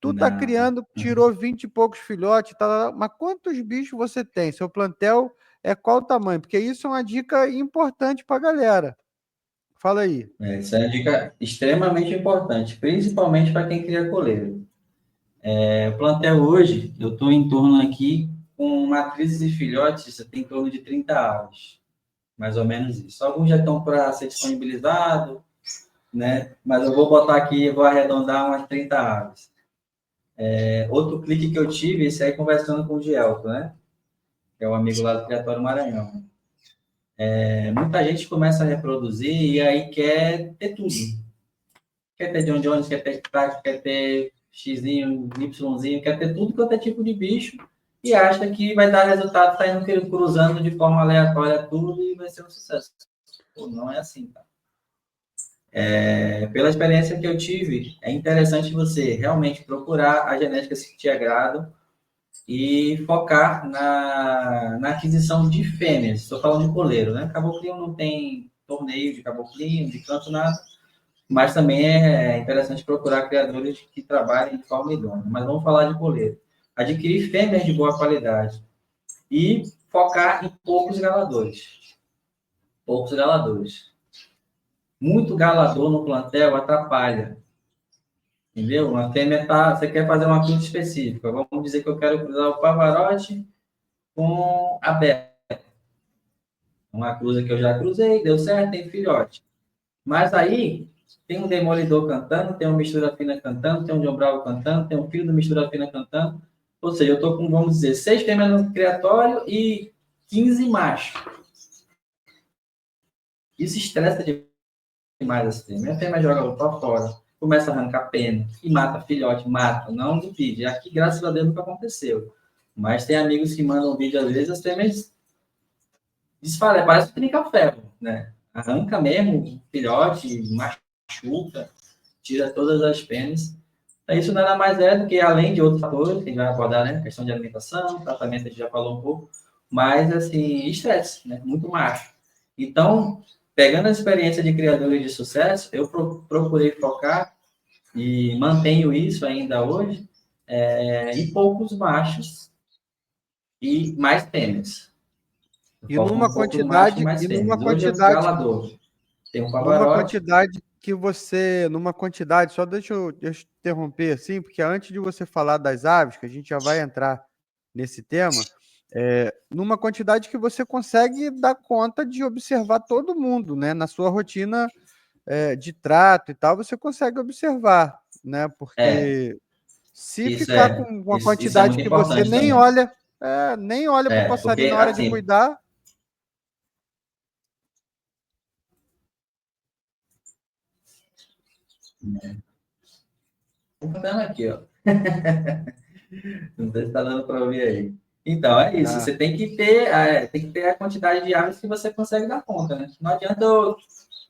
Tu tá Não. criando, tirou 20 e poucos filhotes, tá, mas quantos bichos você tem? Seu plantel é qual o tamanho? Porque isso é uma dica importante para a galera. Fala aí. Essa é uma dica extremamente importante, principalmente para quem cria coleiro. O plantel hoje, eu estou em torno aqui, com matrizes e filhotes, você tem em torno de 30 aves, mais ou menos isso. Alguns já estão para ser disponibilizados, né? Mas eu vou botar aqui, eu vou arredondar umas 30 aves. Outro clique que eu tive, esse aí conversando com o Gielto, né? Que é o amigo lá do Criatório Maranhão. Muita gente começa a reproduzir e aí quer ter tudo. Quer ter John Jones, quer ter Taco, quer ter Xzinho, Yzinho, quer ter tudo quanto é tipo de bicho e acha que vai dar resultado, tá indo cruzando de forma aleatória tudo e vai ser um sucesso. Pô, não é assim, tá? Pela experiência que eu tive, é interessante você realmente procurar a genética que te agrada e focar na aquisição de fêmeas. Estou falando de coleiro, né? Caboclinho não tem torneio de caboclinho, de canto, nada. Mas também é interessante procurar criadores que trabalhem de forma idônea. Mas vamos falar de coleiro. Adquirir fêmeas de boa qualidade e focar em poucos galadores. Poucos galadores. muito galador no plantel atrapalha. Entendeu? Uma fêmea você quer fazer uma cruza específica. Vamos dizer que eu quero cruzar o Pavarotti com a Bela. Uma cruza que eu já cruzei, deu certo, tem filhote. Mas aí tem um demolidor cantando, tem um mistura fina cantando, tem um John Bravo cantando, tem um filho do mistura fina cantando. Ou seja, eu estou com, vamos dizer, 6 fêmeas no criatório e 15 machos. Isso estressa demais as fêmeas. A fêmea joga o pau fora, começa a arrancar pena e mata filhote, mata. Não duvide. Aqui, graças a Deus, nunca aconteceu. Mas tem amigos que mandam vídeo, às vezes, as fêmeas desfalecem, parece que trinca-ferro, né? Arranca mesmo filhote, machuca, tira todas as penas. Então, isso nada mais é do que, além de outros fatores, que a gente vai abordar, né? Questão de alimentação, tratamento, a gente já falou um pouco, mas, assim, estresse, né? Muito macho. Então, pegando a experiência de criadores de sucesso, eu procurei focar, e mantenho isso ainda hoje, em poucos machos e mais fêmeas. E numa quantidade, mais fêmeas. Hoje eu galador. Tem um Pavarotti. Numa quantidade, só deixa eu interromper assim, porque antes de você falar das aves, que a gente já vai entrar nesse tema, numa quantidade que você consegue dar conta de observar todo mundo, né? Na sua rotina de trato e tal, você consegue observar, né? Porque se ficar com uma quantidade que você nem olha, nem olha para o passarinho na hora de cuidar. Vou botar aqui, ó. Não sei se está dando para ouvir aí. Então, é isso. Você tem que ter a quantidade de aves que você consegue dar conta, né? Não adianta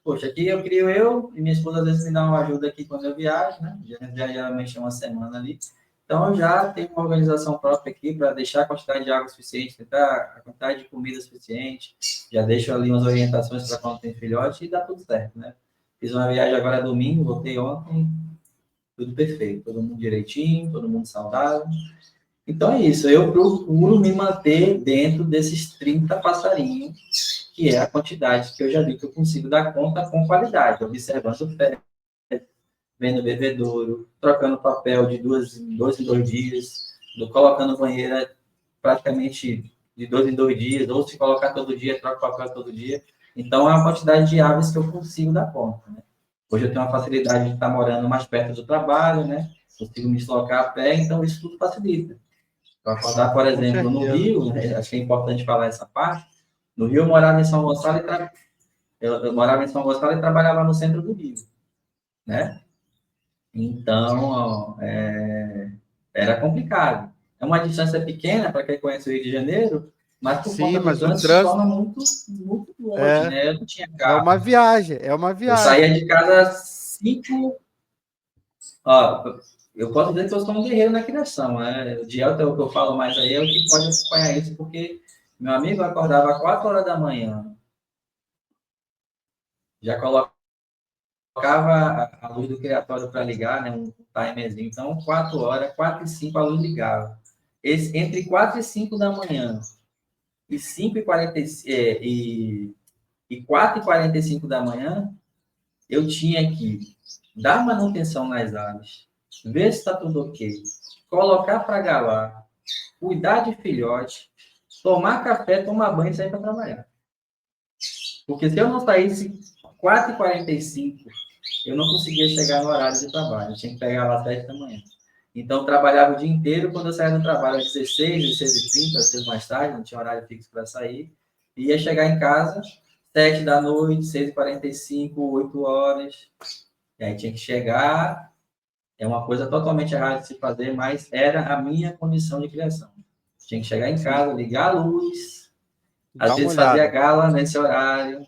poxa, aqui eu crio e minha esposa às vezes me dá uma ajuda aqui quando eu viajo, né? Já geralmente é uma semana ali. Então, eu já tenho uma organização própria aqui para deixar a quantidade de água suficiente, tentar a quantidade de comida suficiente. Já deixo ali umas orientações para quando tem filhote e dá tudo certo, né? Fiz uma viagem agora domingo, voltei ontem, tudo perfeito, todo mundo direitinho, todo mundo saudável. Então é isso, eu procuro me manter dentro desses 30 passarinhos, que é a quantidade que eu já vi que eu consigo dar conta com qualidade, observando o pé, vendo o bebedouro, trocando papel de 2 em 2 dias, colocando banheira praticamente de 2 em 2 dias, ou se colocar todo dia, troca papel todo dia. Então é a quantidade de aves que eu consigo dar conta, né? Hoje eu tenho uma facilidade de estar morando mais perto do trabalho, né? Consigo me deslocar a pé, então isso tudo facilita. Para acordar, por exemplo, no Rio, né? Acho que é importante falar essa parte. No Rio eu morava em São Gonçalo eu morava em São Gonçalo e trabalhava no centro do Rio, né? Então, era complicado. É uma distância pequena para quem conhece o Rio de Janeiro, mas por conta do trânsito se torna muito, muito longe, né? Eu não tinha carro. É uma viagem. Eu saía de casa às 5. Ó, eu posso dizer que eu sou um guerreiro na criação, né? O Diel, que eu falo mais aí, é o que pode acompanhar isso, porque meu amigo acordava às 4 horas da manhã, já colocava a luz do criatório para ligar, né? Um timerzinho. Então, 4 horas, 4 e 5 a luz ligava. Entre 4 e 5 da manhã e 4 e 45 da manhã, eu tinha que dar manutenção nas aves, ver se está tudo ok, colocar para galar, cuidar de filhote, tomar café, tomar banho e sair para trabalhar. Porque se eu não saísse 4h45, eu não conseguia chegar no horário de trabalho. Eu tinha que pegar lá às 7 da manhã. Então, eu trabalhava o dia inteiro. Quando eu saía do trabalho às 16, 16h30, às vezes mais tarde, não tinha horário fixo para sair. E ia chegar em casa 7 da noite, 6h45, 8 horas. E aí tinha que chegar. É uma coisa totalmente errada de se fazer, mas era a minha condição de criação. Tinha que chegar em casa, ligar a luz, às vezes fazer a gala nesse horário,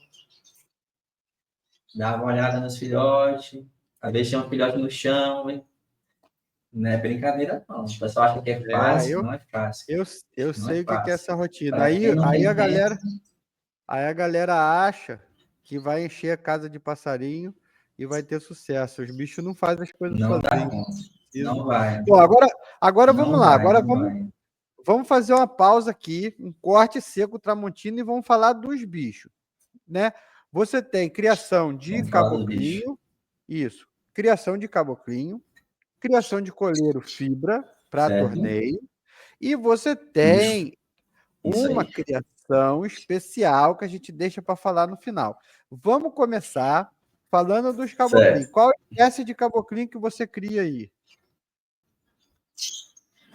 dar uma olhada nos filhotes, às vezes tinha um filhote no chão, hein? Não é brincadeira, não. O pessoal acha que é fácil, não é fácil. Eu sei o que é essa rotina. Aí a galera acha que vai encher a casa de passarinho e vai ter sucesso. Os bichos não fazem as coisas sozinhos. Não vai. Bom, agora vamos lá. Agora vamos fazer uma pausa aqui, um corte seco Tramontina, e vamos falar dos bichos, né? Você tem criação de Vamos falar dos bichos. caboclinho, isso, criação de caboclinho, criação de coleiro fibra para Certo? torneio, e você Isso. tem Isso uma aí. criação especial que a gente deixa para falar no final. Vamos começar falando dos caboclinhos. Certo. Qual espécie de caboclinho que você cria aí?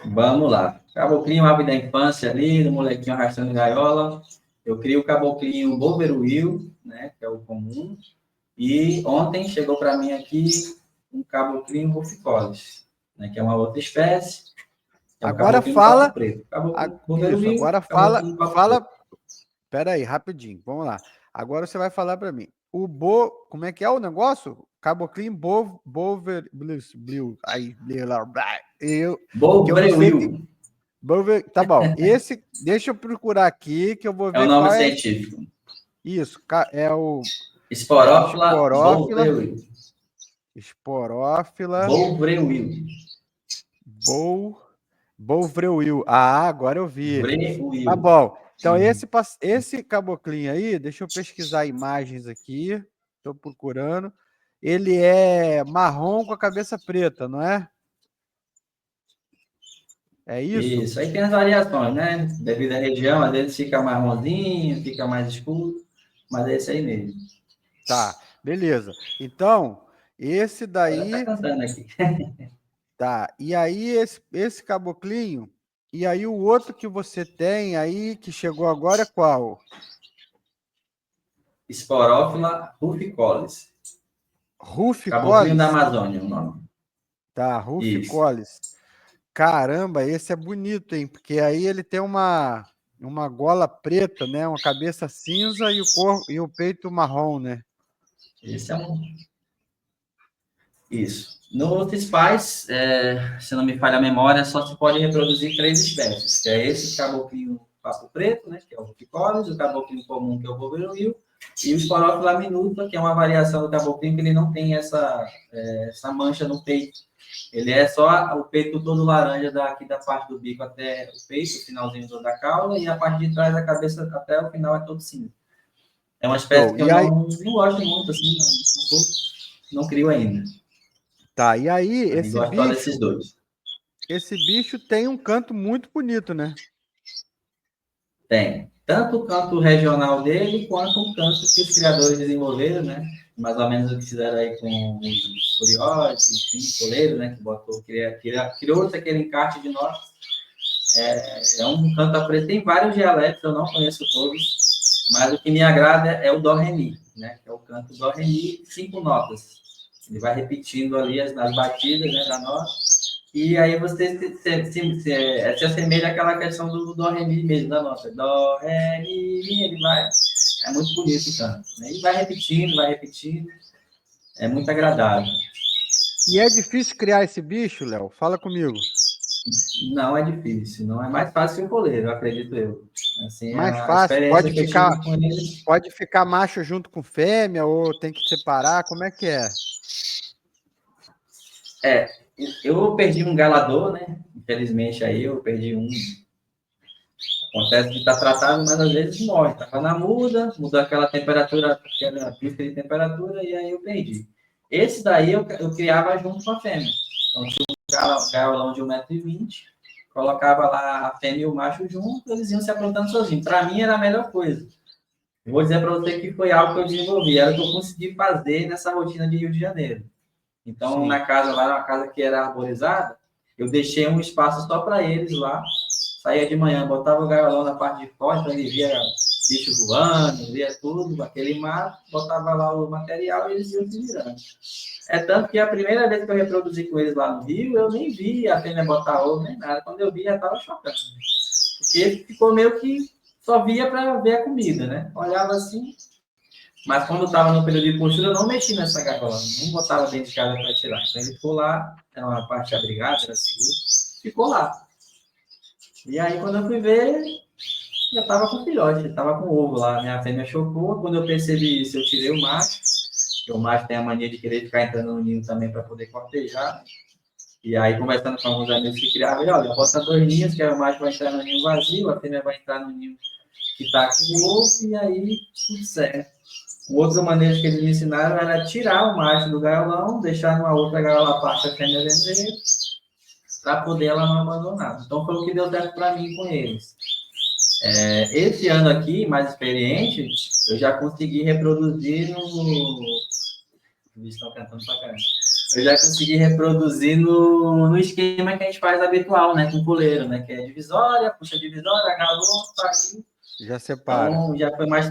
Vamos lá. Caboclinho, ave da infância ali, do molequinho arrastando gaiola. Eu crio o caboclinho Boveruil, né, que é o comum. E ontem chegou para mim aqui um caboclinho Ruficolis, né, que é uma outra espécie. É um Agora caboclinho fala. papo preto. Caboclinho Isso, Boveruil, agora caboclinho papo fala. preto. Espera aí, rapidinho. Vamos lá. Agora você vai falar para mim. Como é que é o negócio? Caboclinho Blue. Aí, eu que eu não sei que tá bom. Esse, deixa eu procurar aqui que eu vou É o ver nome qual é. científico. Isso, é o Sporófila Bovreuil. Esporófila Bovreuil. Bovreuil. Ah, agora eu vi. Vreuil. Tá bom. Então, esse caboclinho aí, deixa eu pesquisar imagens aqui. Estou procurando. Ele é marrom com a cabeça preta, não é? É isso? Isso, aí tem as variações, né? Devido à região, às vezes fica marronzinho, fica mais escuro, mas é esse aí mesmo. Tá, beleza. Então, esse Agora tá daí. cantando aqui. Tá. E aí, esse caboclinho. E aí, o outro que você tem aí, que chegou agora, é qual? Sporófila ruficolis. Caboclinho da Ruficolis? Amazônia, o nome. Tá, Isso. Ruficolis. Caramba, esse é bonito, hein? Porque aí ele tem uma gola preta, né? Uma cabeça cinza e o peito marrom, né? Esse é um. Isso. No Fispais, se não me falha a memória, só se pode reproduzir 3 espécies, que é esse caboclinho papo preto, né, que é o Ruficolis, o caboclinho comum, que é o Boveruil, e o Sporófila minuta, que é uma variação do caboclinho que ele não tem essa mancha no peito. Ele é só o peito todo laranja daqui da parte do bico até o peito, o finalzinho da cauda, e a parte de trás da cabeça até o final é todo cinza. É uma espécie que eu não gosto muito, assim, não crio ainda. Tá, e aí, Gosto só desses dois. Esse bicho tem um canto muito bonito, né? Tem. Tanto o canto regional dele, quanto o canto que os criadores desenvolveram, né? Mais ou menos o que fizeram aí com os curiosos, enfim, coleiro, né? Que botou, criou aquele encarte de nós. É um canto a preto. Tem vários dialetos, eu não conheço todos, mas o que me agrada é o Dó Ré Mi, né? Que é o canto Dó Ré Mi, 5 notas. Ele vai repetindo ali as batidas, né, da nota. E aí você se assemelha àquela questão do Dó, Ré, Mi mesmo, da nota. Dó, Ré, Mi, ele vai. É muito bonito o canto. Né? E vai repetindo. É muito agradável. E é difícil criar esse bicho, Léo? Fala comigo. Não é difícil, não é mais fácil que o coleiro, acredito eu. Assim, Mais a fácil, experiência que eu tive com ele. pode ficar macho junto com fêmea ou tem que separar, como é que é? Eu perdi um galador, né? Infelizmente aí eu perdi um. Acontece que está tratado, mas às vezes morre. Estava na muda, mudou aquela temperatura, aquela pista de temperatura, e aí eu perdi. Esse daí eu criava junto com a fêmea. Então tinha um gaolão de 1,20 m, colocava lá a fêmea e o macho junto, eles iam se aprontando sozinhos. Para mim era a melhor coisa. Eu vou dizer para você que foi algo que eu desenvolvi, era o que eu consegui fazer nessa rotina de Rio de Janeiro. Então, na casa lá, uma casa que era arborizada, eu deixei um espaço só para eles lá. Saía de manhã, botava o gaiola na parte de fora, então ele via bicho voando, via tudo, aquele mato, botava lá o material e eles iam se virando. É tanto que a primeira vez que eu reproduzi com eles lá no Rio, eu nem vi a fêmea botar ovo nem nada. Quando eu vi, já estava chocando. Porque ficou meio que só via para ver a comida, né? Olhava assim. Mas quando eu estava no período de postura, eu não mexi nessa gaiola, não botava dentro de casa para tirar. Então ele ficou lá, era uma parte abrigada, era seguro, ficou lá. E aí, quando eu fui ver, já estava com filhote, estava com ovo lá. Minha fêmea chocou. Quando eu percebi isso, eu tirei o macho, porque o macho tem a mania de querer ficar entrando no ninho também para poder cortejar. E aí, conversando com alguns amigos que criavam, ele, olha, bota 2 ninhos, que aí o macho vai entrar no ninho vazio, a fêmea vai entrar no ninho que está com o ovo, e aí tudo certo. Outra maneira que eles me ensinaram era tirar o macho do gaiola, deixar numa outra gaiola à parte a fêmea vender, para poder ela não abandonar. Então foi o que deu certo para mim com eles. Esse ano aqui, mais experiente, eu já consegui reproduzir no... Eles estão cantando pra caramba. Eu já consegui reproduzir no esquema que a gente faz habitual, né? Com coleiro, né? Que é divisória, puxa divisória, agarrou, saiu. Já separa. Então, já foi mais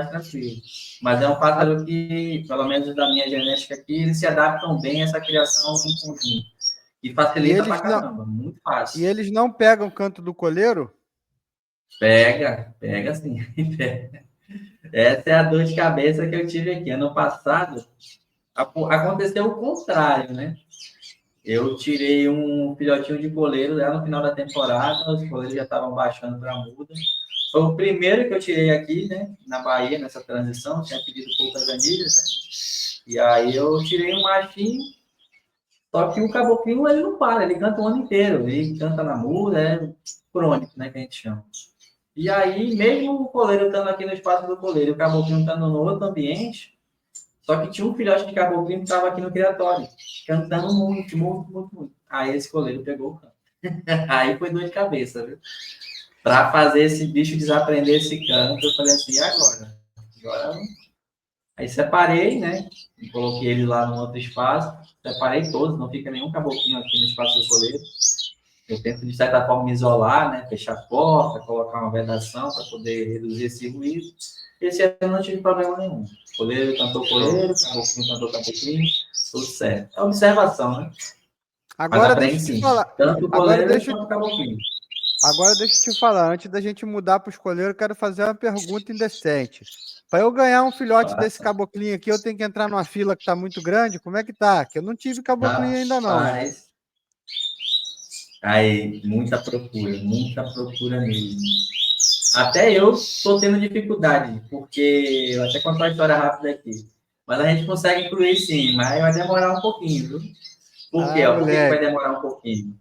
tranquilo. Mas é um pássaro que, pelo menos da minha genética aqui, eles se adaptam bem a essa criação em conjunto. E facilita pra caramba, muito fácil. E eles não pegam o canto do coleiro? Pega sim. Essa é a dor de cabeça que eu tive aqui. Ano passado, aconteceu o contrário, né? Eu tirei um filhotinho de coleiro lá no final da temporada, os coleiros já estavam baixando para muda. Foi o primeiro que eu tirei aqui, né? Na Bahia, nessa transição, tinha pedido poucas anilhas, né? E aí eu tirei um machinho, só que o caboclinho, ele não para, ele canta o ano inteiro, ele canta na muda, é crônico, né, que a gente chama. E aí, mesmo o coleiro estando aqui no espaço do coleiro, o caboclinho estando no outro ambiente, só que tinha um filhote de caboclinho que estava aqui no criatório, cantando muito. Aí esse coleiro pegou o canto. Aí foi dor de cabeça, viu? Para fazer esse bicho desaprender esse canto, eu falei assim, agora. Aí separei, né? E coloquei ele lá no outro espaço, separei todos, não fica nenhum caboclinho aqui no espaço do coleiro. Eu tento, de certa forma, me isolar, né? Fechar a porta, colocar uma vedação para poder reduzir esse ruído. Esse ano eu não tive problema nenhum. Coleiro cantou coleiro, caboclinho cantou caboclinho, tudo certo. É observação, né? Agora deixa eu te falar. Tanto o coleiro quanto o caboclinho. Agora deixa eu te falar, antes da gente mudar para os coleiros, eu quero fazer uma pergunta indecente. Para eu ganhar um filhote desse caboclinho aqui, eu tenho que entrar numa fila que está muito grande? Como é que tá? Que eu não tive caboclinho ainda não. Aí, muita procura mesmo. Até eu estou tendo dificuldade, porque eu até contar uma história rápida aqui. Mas a gente consegue incluir sim, mas vai demorar um pouquinho, viu? Por quê? Por que vai demorar um pouquinho?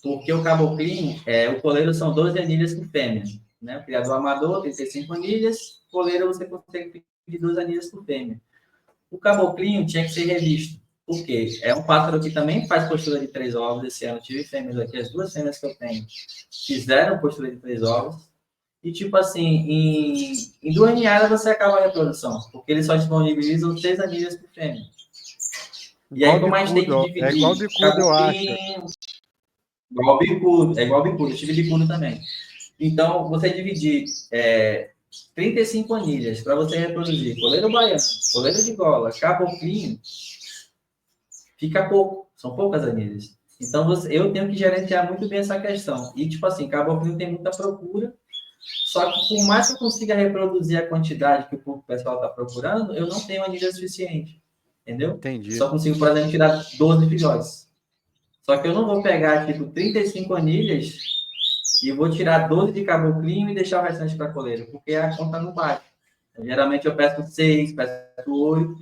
Porque o caboclinho, o coleiro são 12 anilhas por fêmea. Né? O criador amador, 35 anilhas. O coleiro você consegue pedir 12 anilhas por fêmea. O caboclinho tinha que ser revisto. Por quê? É um pássaro que também faz postura de 3 ovos. Esse ano eu tive fêmeas aqui, as 2 fêmeas que eu tenho fizeram postura de 3 ovos. E, tipo assim, em 2 ninhadas você acaba a reprodução, porque eles só disponibilizam 6 anilhas por fêmea. E aí, como a gente tem que dividir... É igual bicudo, eu acho. Igual bicudo, é igual bicudo, eu tive bicudo também. Então, você dividir 35 anilhas para você reproduzir coleiro baiano, coleiro de gola, caboclinho, fica pouco, são poucas anilhas. Então, eu tenho que gerenciar muito bem essa questão. E, tipo assim, caboclinho tem muita procura, só que por mais que eu consiga reproduzir a quantidade que o pessoal está procurando, eu não tenho anilha suficiente, entendeu? Entendi. Só consigo, por exemplo, tirar 12 filhotes. Só que eu não vou pegar, tipo, 35 anilhas e vou tirar 12 de caboclinho e deixar o restante para coleiro, porque a conta não bate. Geralmente eu peço 6, peço 8,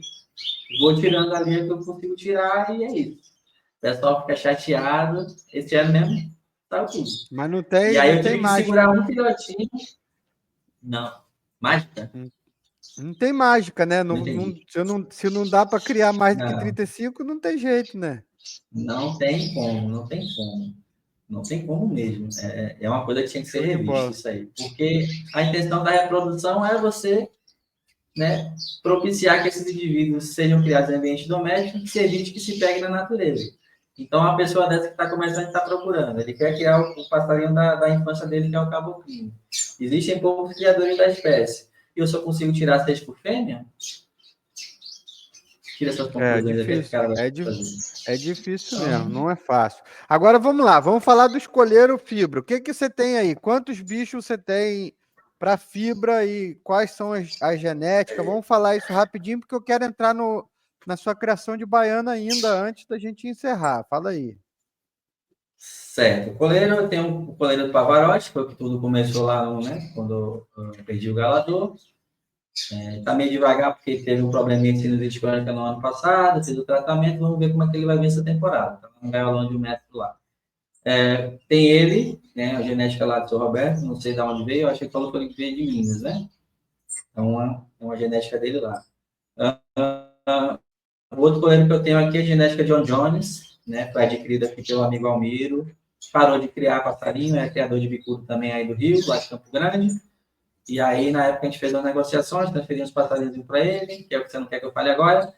vou tirando ali o que eu consigo tirar e é isso. O pessoal fica chateado. Esse ano mesmo, tá tudo. Mas não tem. E aí eu tive que segurar um filhotinho. Não. Mágica? Não tem mágica, né? Se não dá para criar mais do que 35, não tem jeito, né? Não tem como. Não tem como mesmo. É uma coisa que tinha que ser revista isso aí. Porque a intenção da reprodução é você, né, propiciar que esses indivíduos sejam criados em ambiente doméstico e que se evite que se pegue na natureza. Então, a pessoa dessa que está começando está procurando. Ele quer criar o passarinho da infância dele, que é o caboclinho. Existem poucos criadores da espécie. E eu só consigo tirar 6 por fêmea? Tira essas conclusões. É difícil mesmo, não é fácil. Agora vamos lá, vamos falar do escolher o fibra. O que você tem aí? Quantos bichos você tem para fibra e quais são as genéticas? Vamos falar isso rapidinho, porque eu quero entrar na sua criação de baiana ainda antes da gente encerrar. Fala aí. Certo. O coleiro, eu tenho o coleiro do Pavarotti, foi que tudo começou lá, né, quando eu perdi o galador. Tá meio devagar porque teve um probleminha de sinusite crônica no ano passado, fez o tratamento, vamos ver como é que ele vai vir essa temporada. Tá no gaiolão de 1 metro lá. Tem ele, né, a genética lá do seu Roberto, não sei de onde veio, eu achei que falou que ele veio de Minas, né? É uma genética dele lá. O outro coleiro que eu tenho aqui é a genética John Jones, né? Foi adquirida aqui pelo amigo Almiro. Parou de criar passarinho, é criador de bicudo também aí do Rio, lá de Campo Grande. E aí, na época, a gente fez umas negociações, transferi uns passarinhos para ele, que é o que você não quer que eu fale agora.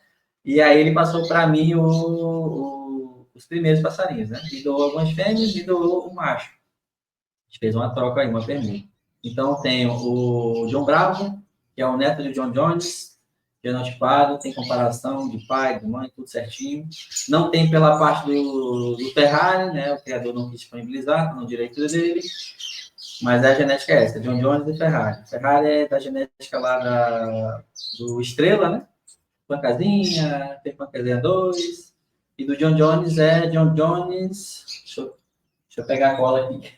E aí ele passou para mim os primeiros passarinhos, né? Me doou algumas fêmeas, me doou um macho. A gente fez uma troca aí, uma permuta. Então, tenho o John Bravo, que é o neto de John Jones, genotipado, tem comparação de pai, de mãe, tudo certinho. Não tem pela parte do Ferrari, né? O criador não quis disponibilizar, tá no direito dele. Mas a genética é essa, John Jones e Ferrari. Ferrari é da genética lá do Estrela, né? Pancazinha, tem Pancazinha 2. E do John Jones é John Jones. Deixa eu pegar a cola aqui.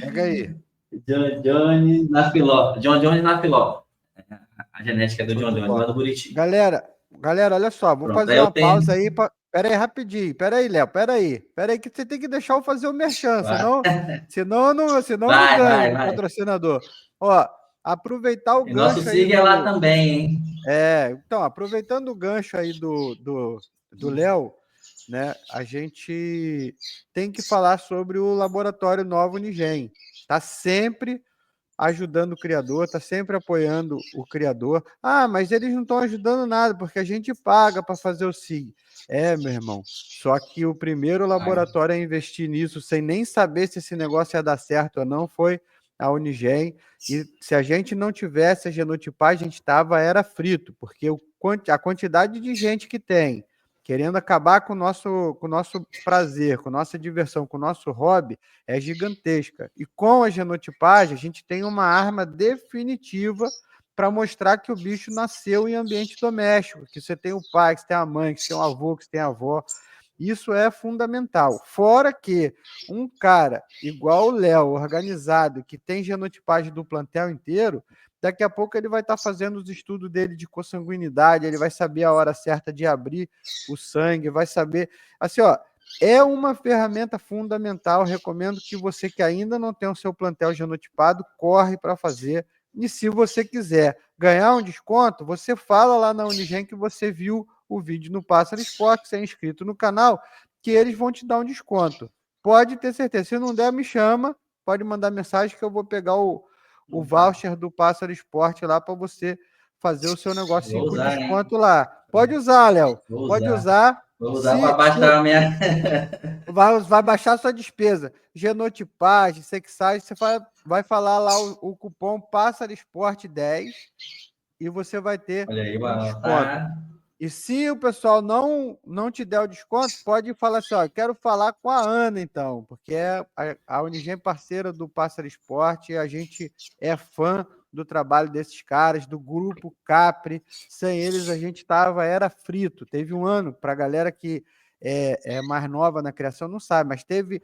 Pega aí. John Jones na Filó. John Jones na Filó. A genética do John Jones, Bom. lá do Buriti. Galera, olha só, vou Pronto, fazer uma pausa aí. Pera aí, rapidinho. Pera aí, Léo. Pera aí, que você tem que deixar eu fazer o merchan, senão eu não ganho do Vai. patrocinador. Ó, aproveitar o E nosso gancho aí SIG é lá também, hein? Então, aproveitando o gancho aí do Léo, né, a gente tem que falar sobre o Laboratório Nova Unigen. Tá sempre ajudando o criador, está sempre apoiando o criador. Ah, mas eles não estão ajudando nada, porque a gente paga para fazer o SIG. Meu irmão, só que o primeiro laboratório a investir nisso, sem nem saber se esse negócio ia dar certo ou não, foi a Unigen. E se a gente não tivesse a genotipagem, a gente era frito, porque a quantidade de gente que tem querendo acabar com o nosso prazer, com nossa diversão, com o nosso hobby, é gigantesca. E com a genotipagem, a gente tem uma arma definitiva para mostrar que o bicho nasceu em ambiente doméstico, que você tem o pai, que você tem a mãe, que você tem o avô, que você tem a avó. Isso é fundamental. Fora que um cara igual o Léo, organizado, que tem genotipagem do plantel inteiro, daqui a pouco ele vai estar fazendo os estudos dele de consanguinidade, ele vai saber a hora certa de abrir o sangue, vai saber. Assim, ó, é uma ferramenta fundamental. Recomendo que você que ainda não tem o seu plantel genotipado, corre para fazer. E se você quiser ganhar um desconto, você fala lá na Unigen que você viu o vídeo no Pássaro Esporte, que você é inscrito no canal, que eles vão te dar um desconto. Pode ter certeza. Se não der, me chama, pode mandar mensagem que eu vou pegar o voucher do Pássaro Esporte lá para você fazer o seu negocinho com desconto lá. Pode usar, Léo. Pode usar. Vou usar para baixar a minha. Vai baixar a sua despesa. Genotipagem, sexagem, você vai falar lá o cupom Pássaro Esporte 10 e você vai ter Olha aí, um desconto. E se o pessoal não te der o desconto, pode falar assim, ó, eu quero falar com a Ana, então, porque a Unigen é parceira do Pássaro Esporte, a gente é fã do trabalho desses caras, do grupo Capri. Sem eles, a gente era frito. Teve um ano, para a galera que é mais nova na criação, não sabe, mas teve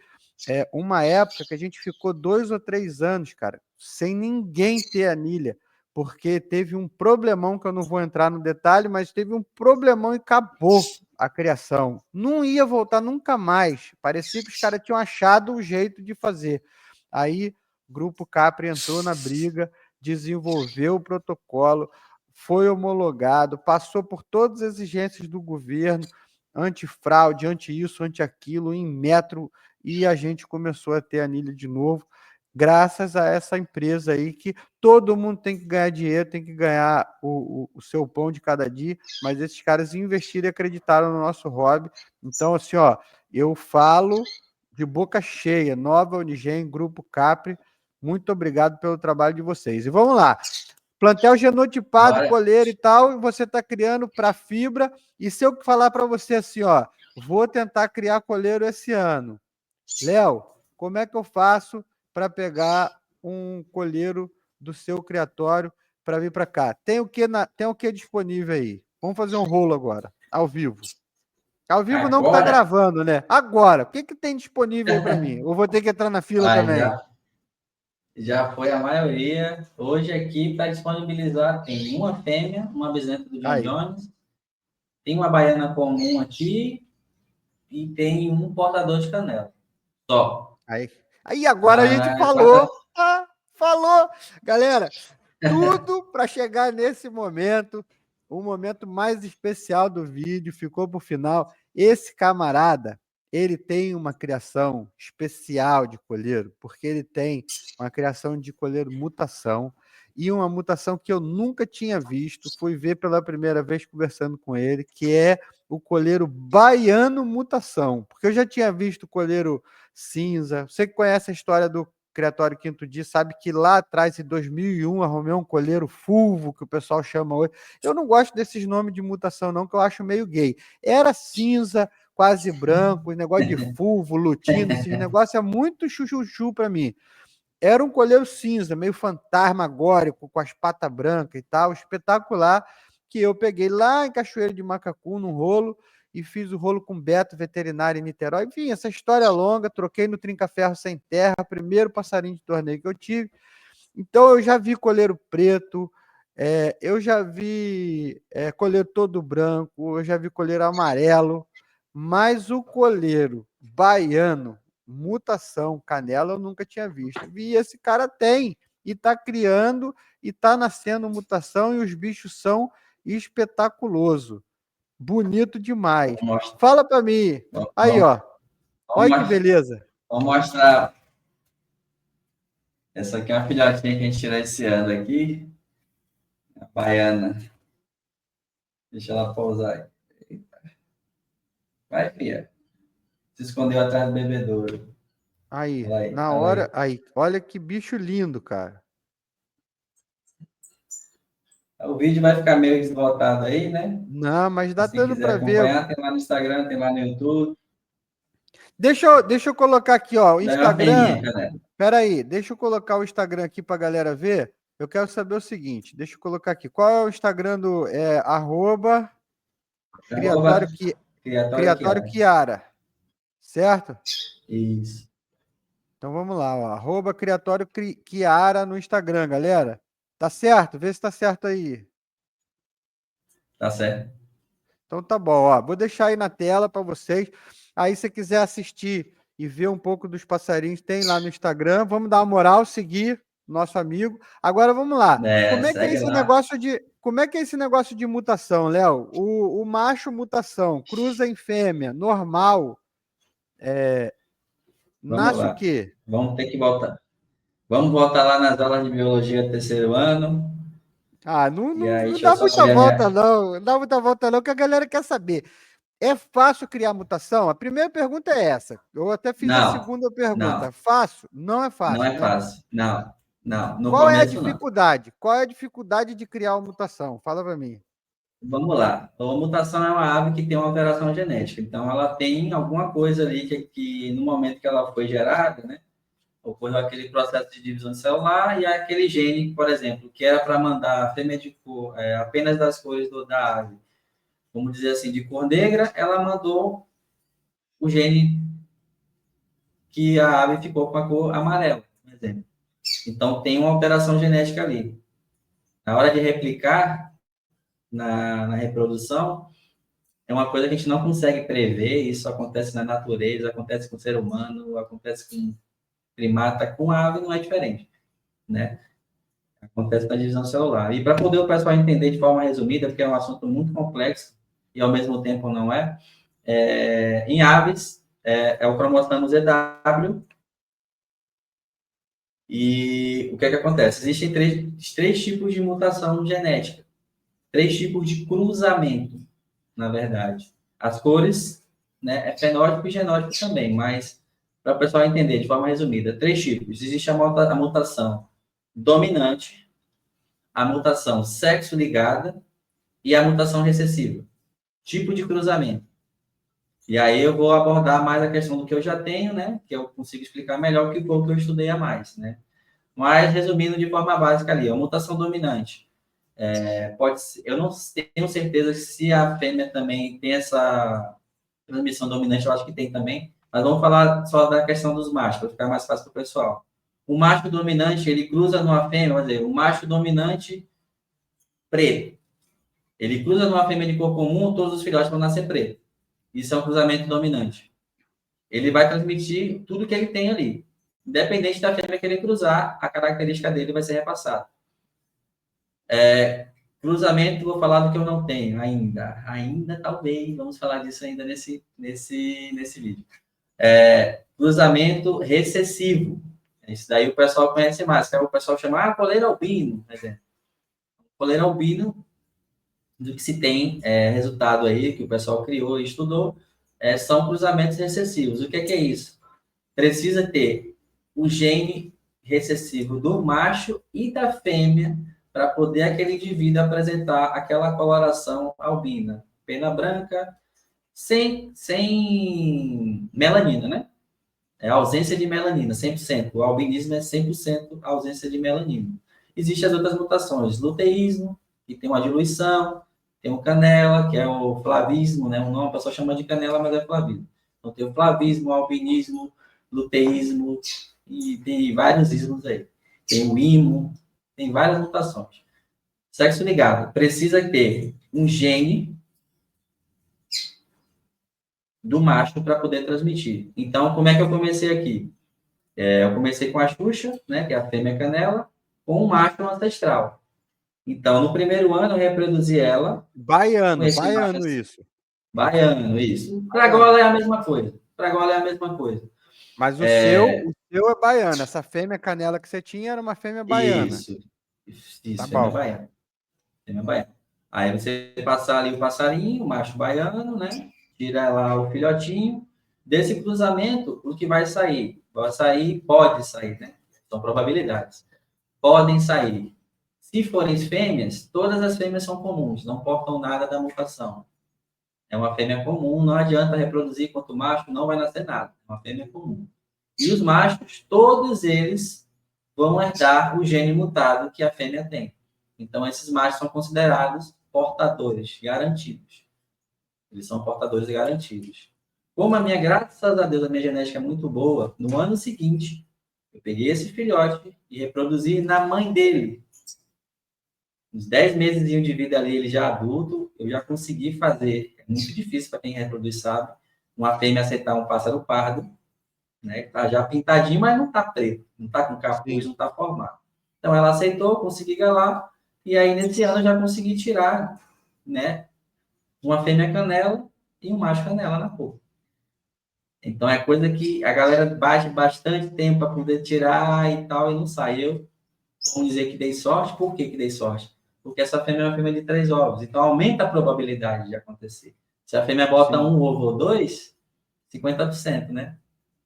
uma época que a gente ficou 2 ou 3 anos, cara, sem ninguém ter anilha, porque teve um problemão, que eu não vou entrar no detalhe, mas teve um problemão e acabou a criação. Não ia voltar nunca mais. Parecia que os caras tinham achado o jeito de fazer. Aí, o Grupo Capri entrou na briga, desenvolveu o protocolo, foi homologado, passou por todas as exigências do governo, antifraude, anti-isso, anti-aquilo, em metro, e a gente começou a ter anilha de novo, graças a essa empresa aí que todo mundo tem que ganhar dinheiro, tem que ganhar o seu pão de cada dia, mas esses caras investiram e acreditaram no nosso hobby. Então, assim, ó, eu falo de boca cheia, Nova Unigen, Grupo Capri, muito obrigado pelo trabalho de vocês. E vamos lá, plantel genotipado, coleiro e tal, e você está criando para fibra, e se eu falar para você assim, ó, vou tentar criar coleiro esse ano. Léo, como é que eu faço para pegar um colheiro do seu criatório para vir para cá? Tem o que disponível aí? Vamos fazer um rolo agora, ao vivo. Ao vivo agora? Não, que tá gravando, né? Agora, o que tem disponível aí para mim? Ou vou ter que entrar na fila também? Já foi a maioria. Hoje aqui, para disponibilizar, tem uma fêmea, uma bezerra do John Jones, tem uma baiana comum aqui e tem um portador de canela. Só. Aí agora a gente falou. Falou. Galera, tudo para chegar nesse momento, o momento mais especial do vídeo, ficou para o final. Esse camarada, ele tem uma criação especial de colheiro, porque ele tem uma criação de colheiro mutação, e uma mutação que eu nunca tinha visto, fui ver pela primeira vez conversando com ele, que é o colheiro baiano mutação, porque eu já tinha visto o colheiro cinza. Você que conhece a história do Criatório Quinto Dia, sabe que lá atrás, em 2001, arrumei um colheiro fulvo, que o pessoal chama hoje. Eu não gosto desses nomes de mutação, não, que eu acho meio gay. Era cinza, quase branco, negócio de fulvo, lutino, esses negócios é muito chuchuchu para mim. Era um colheiro cinza, meio fantasmagórico, com as patas brancas e tal, espetacular, que eu peguei lá em Cachoeira de Macacu, num rolo, e fiz o rolo com Beto, veterinário em Niterói. Enfim, essa história é longa, troquei no trinca-ferro sem terra, primeiro passarinho de torneio que eu tive. Então, eu já vi colheiro preto, eu já vi colheiro todo branco, eu já vi colheiro amarelo, mas o colheiro baiano, mutação, canela, eu nunca tinha visto. E esse cara tem, e está criando, e está nascendo mutação, e os bichos são espetaculoso. Bonito demais. Fala para mim. Aí, ó. Olha que beleza. Vamos mostrar. Essa aqui é uma filhotinha que a gente tirou esse ano aqui. A baiana. Deixa ela pousar aí. Vai, filha. Se escondeu atrás do bebedouro. Aí, Aí, na hora. Aí, olha que bicho lindo, cara. O vídeo vai ficar meio desbotado aí, né? Não, mas dá Se dando quiser para ver. acompanhar, tem lá no Instagram, tem lá no YouTube. Deixa eu colocar aqui, ó, o Daí uma Instagram. peninha, galera. Pera aí, deixa eu colocar o Instagram aqui para a galera ver. Eu quero saber o seguinte, deixa eu colocar aqui. Qual é o Instagram do arroba Criatório, Criatório Criatório. Chiara, certo? Isso. Então vamos lá, ó, arroba Criatório Chiara no Instagram, galera. Tá certo? Vê se tá certo aí. Tá certo. Então tá bom, ó. Vou deixar aí na tela para vocês. Aí, se você quiser assistir e ver um pouco dos passarinhos, tem lá no Instagram. Vamos dar uma moral, seguir nosso amigo. Agora vamos lá. Como é que é Segue esse lá. negócio de mutação, Léo? O macho mutação cruza em fêmea, normal. Vamos Nasce o lá. quê? Vamos ter que voltar. Vamos voltar lá nas aulas de biologia terceiro ano. Ah, E aí, não deixa eu dá só muita pegar volta, minha. não. Não dá muita volta, não, que a galera quer saber. É fácil criar mutação? A primeira pergunta é essa. Eu até fiz a Não, segunda pergunta. não, Fácil? Não é não fácil, é né? fácil. Não, não. No Qual é a começo, não. dificuldade? Qual é a dificuldade de criar uma mutação? Fala para mim. Vamos lá. Então, a mutação é uma ave que tem uma alteração genética. Então, ela tem alguma coisa ali que no momento que ela foi gerada, né? Ocorreu aquele processo de divisão celular e aquele gene, por exemplo, que era para mandar a fêmea de cor, apenas das cores da ave, vamos dizer assim, de cor negra, ela mandou o gene que a ave ficou com a cor amarela, por exemplo. Então, tem uma alteração genética ali. Na hora de replicar na reprodução, é uma coisa que a gente não consegue prever, isso acontece na natureza, acontece com o ser humano, acontece com primata, com a ave não é diferente, né? Acontece na divisão celular. E para poder o pessoal entender de forma resumida, porque é um assunto muito complexo e ao mesmo tempo não em aves é o cromossomo ZW. E o que é que acontece? Existem três tipos de mutação genética, três tipos de cruzamento, na verdade. As cores, né, é fenótipo e genótipo também, mas para o pessoal entender de forma resumida, três tipos. Existe a mutação dominante, a mutação sexo ligada e a mutação recessiva. Tipo de cruzamento. E aí eu vou abordar mais a questão do que eu já tenho, né? Que eu consigo explicar melhor que o que eu estudei a mais, né? Mas, resumindo de forma básica ali, a mutação dominante. Pode ser, eu não tenho certeza se a fêmea também tem essa transmissão dominante, eu acho que tem também. Mas vamos falar só da questão dos machos, para ficar mais fácil para o pessoal. O macho dominante, ele cruza numa fêmea, vamos dizer, o macho dominante preto. Ele cruza numa fêmea de cor comum, todos os filhotes vão nascer preto. Isso é um cruzamento dominante. Ele vai transmitir tudo que ele tem ali. Independente da fêmea que ele cruzar, a característica dele vai ser repassada. Cruzamento, vou falar do que eu não tenho ainda talvez, vamos falar disso ainda nesse vídeo. Cruzamento recessivo. Isso daí o pessoal conhece mais, que é o pessoal chama coleira albino, por exemplo. Coleira albino, do que se tem resultado aí, que o pessoal criou e estudou, são cruzamentos recessivos. O que é isso? Precisa ter o gene recessivo do macho e da fêmea para poder aquele indivíduo apresentar aquela coloração albina. Pena branca, sem melanina, né? É ausência de melanina, 100%. O albinismo é 100% ausência de melanina. Existem as outras mutações, luteísmo, que tem uma diluição, tem o canela, que é o flavismo, né? O nome, a pessoa chama de canela, mas é flavismo. Então tem o flavismo, o albinismo, luteísmo, e tem vários ismos aí. Tem o imo, tem várias mutações. Sexo ligado, precisa ter um gene do macho para poder transmitir. Então, como é que eu comecei aqui? Eu comecei com a Xuxa, né, que é a fêmea canela, com o macho ancestral. Então, no primeiro ano, eu reproduzi ela. Baiano macho, isso. Baiano, isso. Para agora é a mesma coisa. Para agora é a mesma coisa. Mas o seu é baiano. Essa fêmea canela que você tinha era uma fêmea baiana. Isso, tá fêmea bom. baiana. Fêmea baiana. Aí você passar ali o passarinho, o macho baiano, né? Tira lá o filhotinho. Desse cruzamento, o que vai sair? Pode sair, né? São probabilidades. Podem sair. Se forem fêmeas, todas as fêmeas são comuns, não portam nada da mutação. É uma fêmea comum, não adianta reproduzir quanto macho, não vai nascer nada. É uma fêmea comum. E os machos, todos eles vão herdar o gene mutado que a fêmea tem. Então, esses machos são considerados portadores garantidos. Eles são portadores garantidos. Como graças a Deus, a minha genética é muito boa, no ano seguinte, eu peguei esse filhote e reproduzi na mãe dele. Uns 10 meses de vida ali, ele já adulto, eu já consegui fazer. É muito difícil para quem reproduz, sabe? Uma fêmea aceitar um pássaro pardo, né? Tá já pintadinho, mas não tá preto, não tá com capuz, não tá formado. Então ela aceitou, consegui galar, e aí nesse ano eu já consegui tirar, né? Uma fêmea canela e um macho canela na cor. Então é coisa que a galera bate bastante tempo para poder tirar e tal, e não sai. Eu, vamos dizer que dei sorte, por que dei sorte? Porque essa fêmea é uma fêmea de 3 ovos, então aumenta a probabilidade de acontecer. Se a fêmea bota um ovo ou 2, 50%, né?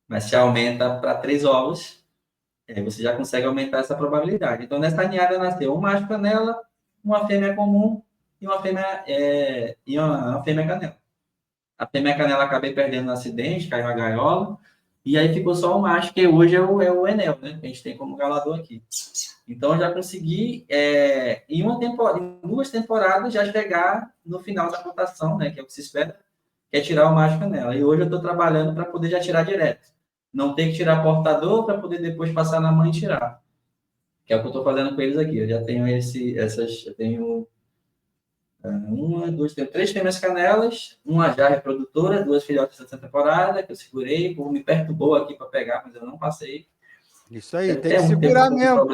Mas se aumenta para 3 ovos, você já consegue aumentar essa probabilidade. Então, nessa ninhada nasceu um macho canela, uma fêmea comum e uma fêmea canela. A fêmea canela acabei perdendo no acidente, caiu na gaiola, e aí ficou só o macho, que hoje é o Enel, né? Que a gente tem como galador aqui. Então, eu já consegui, em 2 temporadas, já chegar no final da cotação, né? Que é o que se espera, que é tirar o macho canela. E hoje eu estou trabalhando para poder já tirar direto. Não ter que tirar portador para poder depois passar na mãe e tirar. Que é o que eu estou fazendo com eles aqui. Eu já tenho eu tenho 3 fêmeas canelas, uma já reprodutora, 2 filhotes dessa temporada, que eu segurei, o me perturbou aqui para pegar, mas eu não passei. Isso aí, tem que segurar mesmo.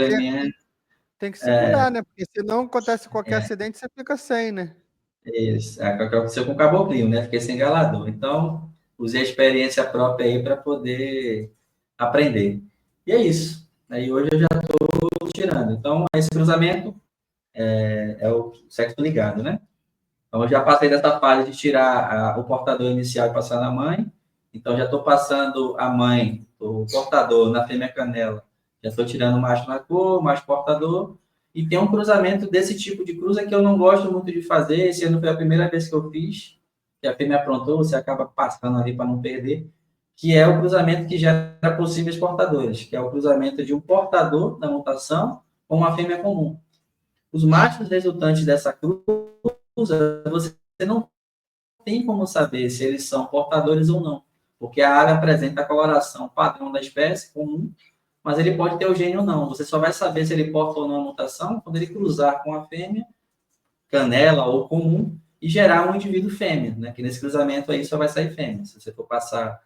Tem que segurar, né? Porque senão acontece qualquer acidente, você fica sem, né? Isso, aconteceu com o caboclinho, né? Fiquei sem galador. Então, usei a experiência própria aí para poder aprender. E é isso. Aí hoje eu já estou tirando. Então, esse cruzamento é o sexo ligado, né? Então, eu já passei dessa fase de tirar o portador inicial e passar na mãe. Então, já estou passando a mãe, o portador na fêmea canela. Já estou tirando o macho na cor, macho portador. E tem um cruzamento desse tipo de cruza que eu não gosto muito de fazer. Esse ano foi a primeira vez que eu fiz, que a fêmea aprontou, você acaba passando ali para não perder, que é o cruzamento que gera possíveis portadores, que é o cruzamento de um portador da mutação com uma fêmea comum. Os machos resultantes dessa cruza, você não tem como saber se eles são portadores ou não, porque a área apresenta a coloração padrão da espécie comum, mas ele pode ter o gene ou não. Você só vai saber se ele porta ou não a mutação quando ele cruzar com a fêmea, canela ou comum, e gerar um indivíduo fêmea, né? Que nesse cruzamento aí só vai sair fêmea. Se você for passar,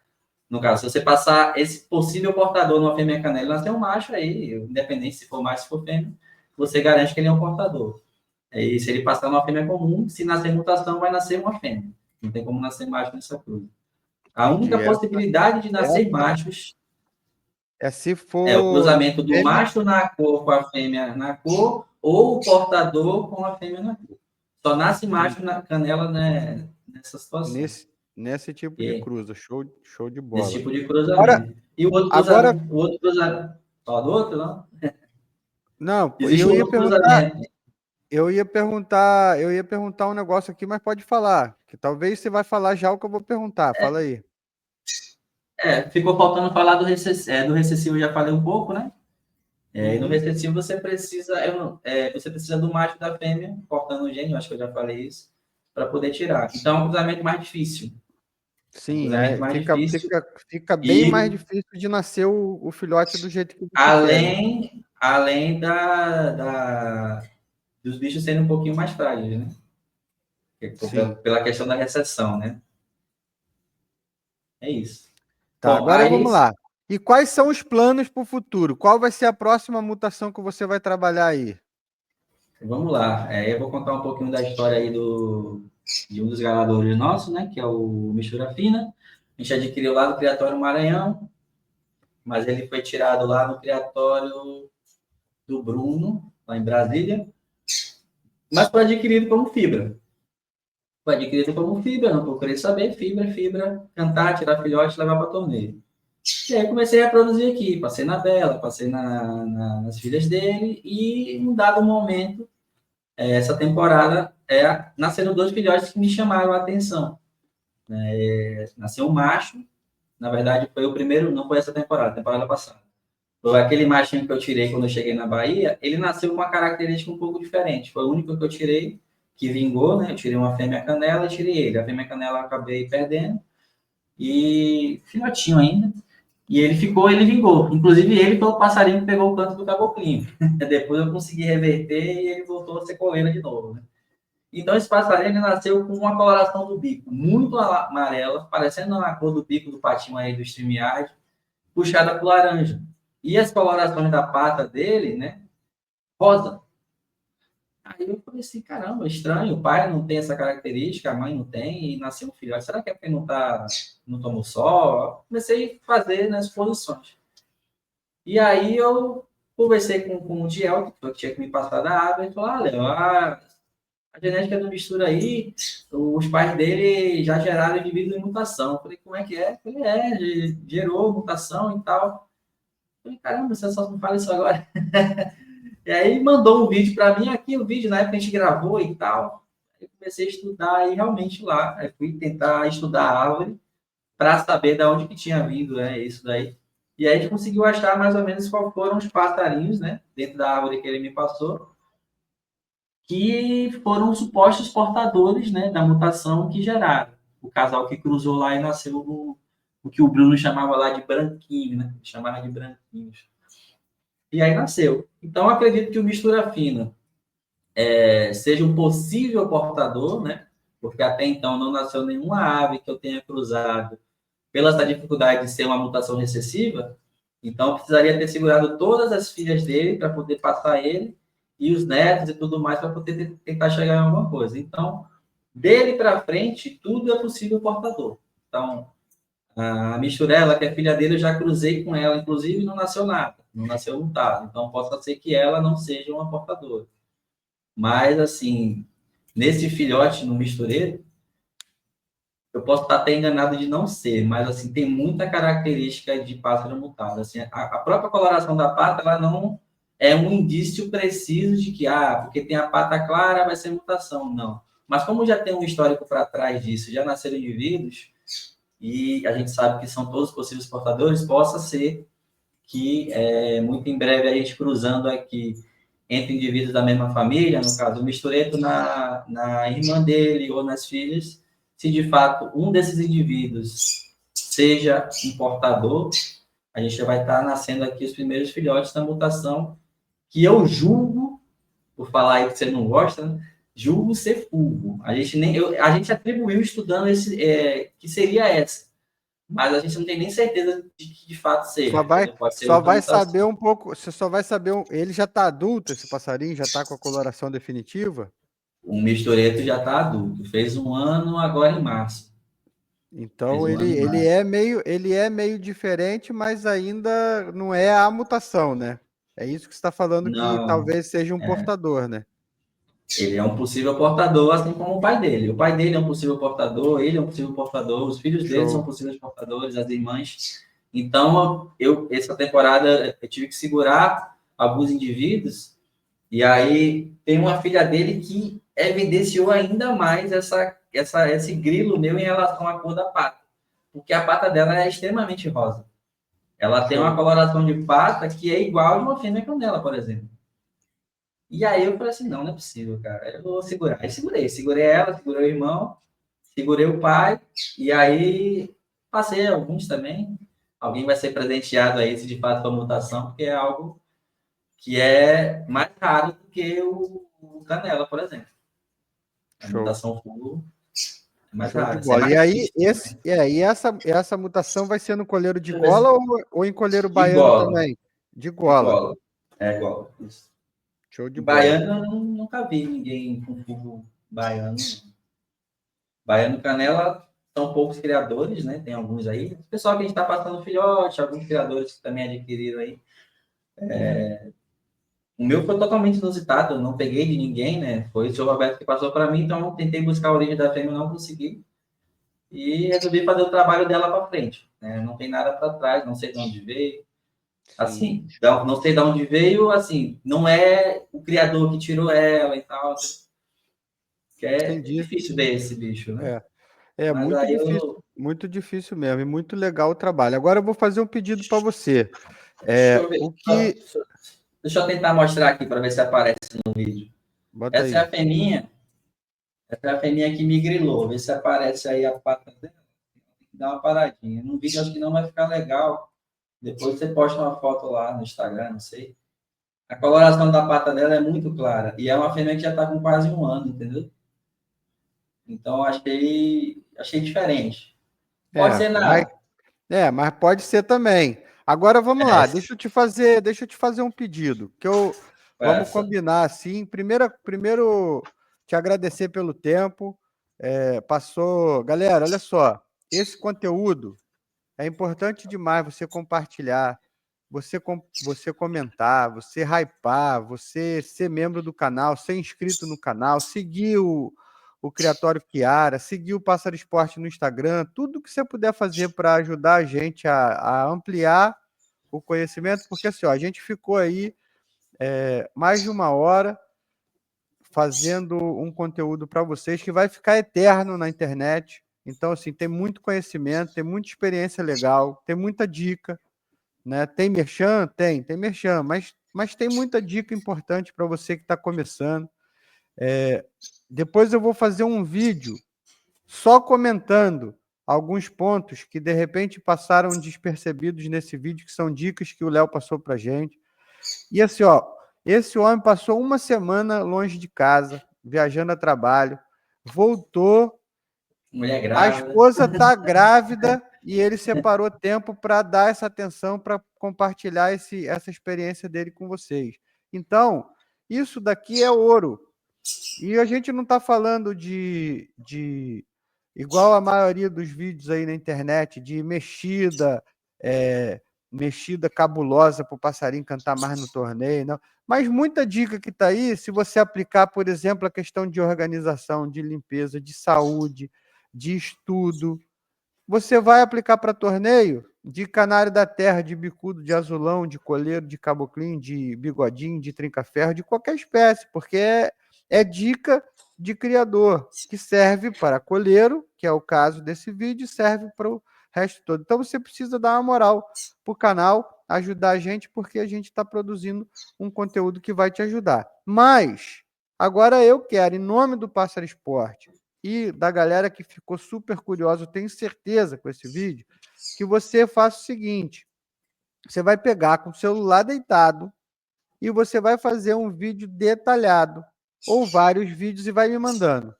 no caso, se você passar esse possível portador numa fêmea canela, nascer um macho aí, independente se for macho ou se for fêmea, você garante que ele é um portador. E se ele passar numa fêmea comum, se nascer mutação, vai nascer uma fêmea. Não tem como nascer macho nessa cruza. A única possibilidade de nascer machos se é o for cruzamento do fêmea, macho na cor com a fêmea na cor, ou o portador com a fêmea na cor. Só nasce macho na canela, né, nessa situação. nesse tipo de cruza. Show de bola. Nesse tipo de cruzamento. E o outro cruzamento. Fala do outro, não? Não, Existe eu um ia outro perguntar, cruzamento. eu ia perguntar um negócio aqui, mas pode falar, que talvez você vai falar já o que eu vou perguntar. Fala aí. Ficou faltando falar do recessivo, eu já falei um pouco, né? E no recessivo você precisa, você precisa do macho e da fêmea, cortando o gene, eu acho que eu já falei isso, para poder tirar. Então é um cruzamento mais difícil. Sim, Difícil. fica bem mais difícil de nascer o filhote do jeito que você quer, né? Além dos bichos serem um pouquinho mais frágeis, né? Pela questão da recessão, né? É isso. Tá, Bom, agora vamos lá. E quais são os planos para o futuro? Qual vai ser a próxima mutação que você vai trabalhar aí? Vamos lá. Eu vou contar um pouquinho da história aí de um dos galadores nossos, né? Que é o Mistura Fina. A gente adquiriu lá no Criatório Maranhão, mas ele foi tirado lá no Criatório do Bruno, lá em Brasília, mas foi adquirido como fibra. Não procurei saber, fibra, cantar, tirar filhote, levar para torneio. E aí comecei a produzir aqui, passei na Bela, passei nas filhas dele, e em um dado momento, essa temporada, nasceram 2 filhotes que me chamaram a atenção. Nasceu um macho, na verdade foi o primeiro, não foi essa temporada, temporada passada. Foi aquele machinho que eu tirei quando eu cheguei na Bahia, ele nasceu com uma característica um pouco diferente. Foi o único que eu tirei, que vingou, né? Eu tirei uma fêmea canela e tirei ele. A fêmea canela eu acabei perdendo, e filhotinho ainda. E ele vingou. Inclusive, ele foi o passarinho que pegou o canto do caboclinho. Depois eu consegui reverter e ele voltou a ser coleira de novo, né? Então, esse passarinho ele nasceu com uma coloração do bico muito amarela, parecendo a cor do bico do patinho aí do StreamYard, puxada para o laranja. E as colorações da pata dele, né, rosa. Aí eu falei assim, caramba, estranho, o pai não tem essa característica, a mãe não tem, e nasceu um filhote. Será que é porque não tomou sol? Comecei a fazer nas posições. E aí eu conversei com o Diel, que tinha que me passar da água, e falou, Léo, a genética do mistura aí, os pais dele já geraram indivíduo em mutação. Eu falei, como é que é? Eu falei, gerou mutação e tal. Eu falei, caramba, você só não fala isso agora. E aí mandou um vídeo para mim, aqui o vídeo, na época a gente gravou e tal. Eu comecei a estudar aí realmente lá. Aí fui tentar estudar a árvore para saber de onde que tinha vindo, né, isso daí. E aí a gente conseguiu achar mais ou menos qual foram os passarinhos, né, dentro da árvore que ele me passou, que foram os supostos portadores, né, da mutação que geraram. O casal que cruzou lá e nasceu o que o Bruno chamava lá de branquinho, né? Chamava de branquinhos. E aí nasceu. Então, acredito que o mistura fina seja um possível portador, né? Porque até então não nasceu nenhuma ave que eu tenha cruzado pela essa dificuldade de ser uma mutação recessiva. Então, eu precisaria ter segurado todas as filhas dele para poder passar ele e os netos e tudo mais para poder tentar chegar em alguma coisa. Então, dele para frente, tudo é possível portador. Então, a Misturela, que é filha dele, eu já cruzei com ela, inclusive não nasceu nada, não nasceu mutado. Então, possa ser que ela não seja uma portadora. Mas, assim, nesse filhote, no mistureiro, eu posso estar até enganado de não ser, mas, assim, tem muita característica de pássaro mutado. Assim, a própria coloração da pata, ela não é um indício preciso de que, porque tem a pata clara, vai ser mutação. Não. Mas como já tem um histórico para trás disso, já nasceram indivíduos, e a gente sabe que são todos possíveis portadores, possa ser que muito em breve a gente cruzando aqui entre indivíduos da mesma família, no caso, o mistureto na irmã dele ou nas filhas, se de fato um desses indivíduos seja um portador, a gente já vai estar nascendo aqui os primeiros filhotes da mutação, que eu julgo, por falar aí que você não gosta, né? Julgo ser fulvo. A gente atribuiu estudando que seria essa, mas a gente não tem nem certeza de que de fato seja. Só vai saber um pouco. Você só vai saber. Ele já está adulto, esse passarinho? Já está com a coloração definitiva? O mistureto já está adulto. Fez 1 ano agora em março. Fez Então um ano ele, em ele março. é meio, ele é meio diferente, mas ainda não é a mutação, né? É isso que você está falando que Não, talvez seja um portador, né? ele é um possível portador, assim como o pai dele. O pai dele é um possível portador, ele é um possível portador, os filhos dele são Show. possíveis portadores, as irmãs. Então, essa temporada, eu tive que segurar alguns indivíduos, e aí tem uma filha dele que evidenciou ainda mais esse grilo meu em relação à cor da pata. Porque a pata dela é extremamente rosa. Ela tem uma Show. coloração de pata que é igual a de uma fêmea canela, por exemplo. E aí eu falei assim, não, não é possível, cara. Eu vou segurar. Aí segurei ela, segurei o irmão, segurei o pai, e aí passei alguns também. Alguém vai ser presenteado aí se de fato for mutação, porque é algo que é mais raro do que o canela, por exemplo. A Show. mutação full é mais Show de rara. Isso é bola. E mais aí, difícil esse, também. e essa mutação vai ser no coleiro de Deixa eu ver gola se... ou em coleiro De baiano gola. também? De De gola. gola. É gola. Isso. Show de bola. Baiano, eu nunca vi ninguém com full baiano. Baiano Canela são poucos criadores, né? Tem alguns aí. O pessoal que a gente está passando filhote, alguns criadores que também adquiriram aí. O meu foi totalmente inusitado, eu não peguei de ninguém, né? Foi o seu Roberto que passou para mim, então eu tentei buscar a origem da fêmea, não consegui. E resolvi fazer o trabalho dela para frente. Né? Não tem nada para trás, não sei de onde veio. Sim. Assim, não sei de onde veio, assim, não é o criador que tirou ela e tal. Que é Entendi. difícil ver esse bicho, né? É, é Mas aí eu. muito difícil mesmo, e muito legal o trabalho. Agora eu vou fazer um pedido para você. Deixa eu ver. O que. Deixa eu tentar mostrar aqui para ver se aparece no vídeo. Bota Essa é aí. a feminha. Essa é a feminha que me grilou. Vê se aparece aí a pata dela. Dá uma paradinha. No vídeo acho que não vai ficar legal. Depois você posta uma foto lá no Instagram, não sei. A coloração da pata dela é muito clara. E é uma fêmea que já está com quase 1 ano, entendeu? Então achei diferente. Pode É, ser mas, nada. mas pode ser também. Agora vamos lá, É, deixa eu te fazer um pedido, que eu vamos essa. combinar assim. Primeiro te agradecer pelo tempo. Passou, galera, olha só, esse conteúdo é importante demais você compartilhar, você comentar, você hypar, você ser membro do canal, ser inscrito no canal, seguir o Criatório Kiara, seguir o Pássaro Esporte no Instagram, tudo que você puder fazer para ajudar a gente a ampliar o conhecimento, porque assim, ó, a gente ficou aí mais de 1 hora fazendo um conteúdo para vocês que vai ficar eterno na internet. Então, assim, tem muito conhecimento, tem muita experiência legal, tem muita dica, né? Tem merchan? Tem merchan, mas tem muita dica importante para você que está começando. Depois eu vou fazer um vídeo só comentando alguns pontos que de repente passaram despercebidos nesse vídeo, que são dicas que o Léo passou para gente. E assim, ó, esse homem passou 1 semana longe de casa, viajando a trabalho, voltou, Mulher a grávida. esposa está grávida e ele separou tempo para dar essa atenção, para compartilhar essa experiência dele com vocês. Então, isso daqui é ouro. E a gente não está falando igual a maioria dos vídeos aí na internet, de mexida cabulosa para o passarinho cantar mais no torneio, não. Mas muita dica que está aí, se você aplicar, por exemplo, a questão de organização, de limpeza, de saúde, de estudo, você vai aplicar para torneio de canário da terra, de bicudo, de azulão, de coleiro, de caboclinho, de bigodinho, de trinca-ferro, de qualquer espécie, porque é dica de criador, que serve para coleiro, que é o caso desse vídeo, e serve para o resto todo. Então você precisa dar uma moral para o canal, ajudar a gente, porque a gente está produzindo um conteúdo que vai te ajudar. Mas, agora eu quero, em nome do Pássaro Esporte, e da galera que ficou super curiosa, eu tenho certeza com esse vídeo, que você faça o seguinte: você vai pegar com o celular deitado e você vai fazer um vídeo detalhado, ou vários vídeos, e vai me mandando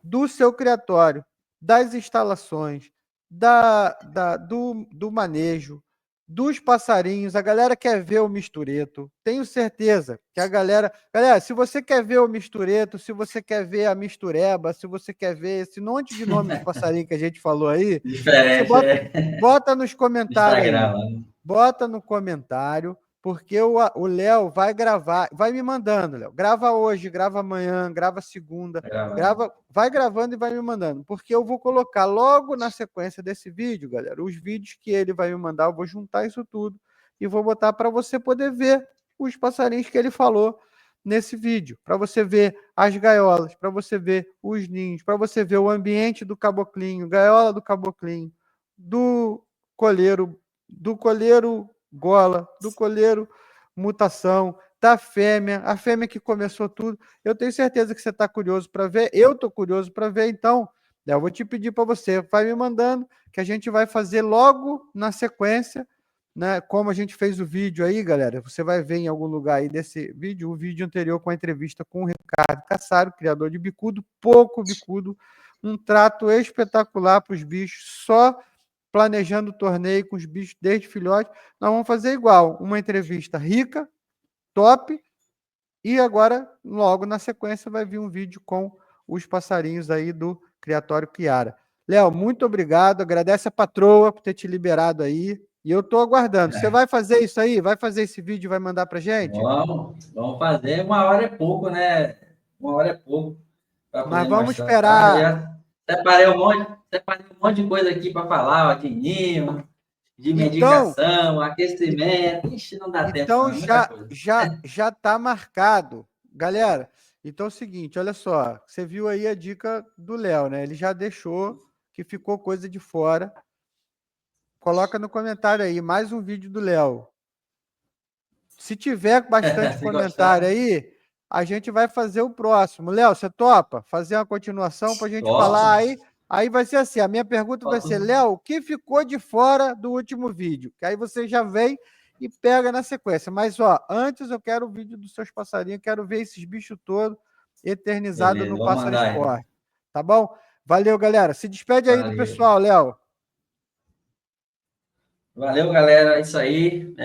do seu criatório, das instalações, do manejo, dos passarinhos. A galera quer ver o mistureto. Tenho certeza que a galera... Galera, se você quer ver o mistureto, se você quer ver a mistureba, se você quer ver esse monte de nome de passarinho que a gente falou aí, você Diferente, é. bota nos No comentários aí. Instagram, lá. Bota no comentário, porque o Léo vai gravar, vai me mandando, Léo. Grava hoje, grava amanhã, grava segunda, grava, vai gravando e vai me mandando, porque eu vou colocar logo na sequência desse vídeo, galera, os vídeos que ele vai me mandar, eu vou juntar isso tudo e vou botar para você poder ver os passarinhos que ele falou nesse vídeo, para você ver as gaiolas, para você ver os ninhos, para você ver o ambiente do caboclinho, gaiola do caboclinho, do colheiro gola, do colheiro mutação, da fêmea, a fêmea que começou tudo. Eu tenho certeza que você está curioso para ver, eu estou curioso para ver, então eu vou te pedir para você, vai me mandando, que a gente vai fazer logo na sequência, né? Como a gente fez o vídeo aí, galera, você vai ver em algum lugar aí desse vídeo, o vídeo anterior com a entrevista com o Ricardo Cassaro, criador de bicudo, pouco bicudo, um trato espetacular para os bichos, só planejando o torneio com os bichos desde filhote. Nós vamos fazer igual, uma entrevista rica, top, e agora, logo na sequência, vai vir um vídeo com os passarinhos aí do Criatório Chiara. Léo, muito obrigado, agradece a patroa por ter te liberado aí, e eu estou aguardando. Você vai fazer isso aí? Vai fazer esse vídeo e vai mandar pra gente? Vamos fazer. 1 hora é pouco, né? 1 hora é pouco para Mas poder vamos mostrar. esperar. Já separei um monte de coisa aqui para falar, ó, de ninho, de Então, medicação, aquecimento. Ixi, não dá tempo, não, Então é muita coisa. já está marcado. Galera, então é o seguinte, olha só, você viu aí a dica do Léo, né? Ele já deixou que ficou coisa de fora. Coloca no comentário aí mais um vídeo do Léo. Se tiver bastante Se comentário gostar, aí, a gente vai fazer o próximo. Léo, você topa fazer uma continuação para a gente falar topo. aí? Aí vai ser assim, a minha pergunta vai ser, Topo. Léo, o que ficou de fora do último vídeo? Que aí você já vem e pega na sequência. Mas, ó, antes eu quero o vídeo dos seus passarinhos, quero ver esses bichos todos eternizados Beleza, no vou Pássaro mandar aí. Esporte. Tá bom? Valeu, galera. Se despede aí do Valeu. pessoal, Léo. Valeu, galera. É isso aí.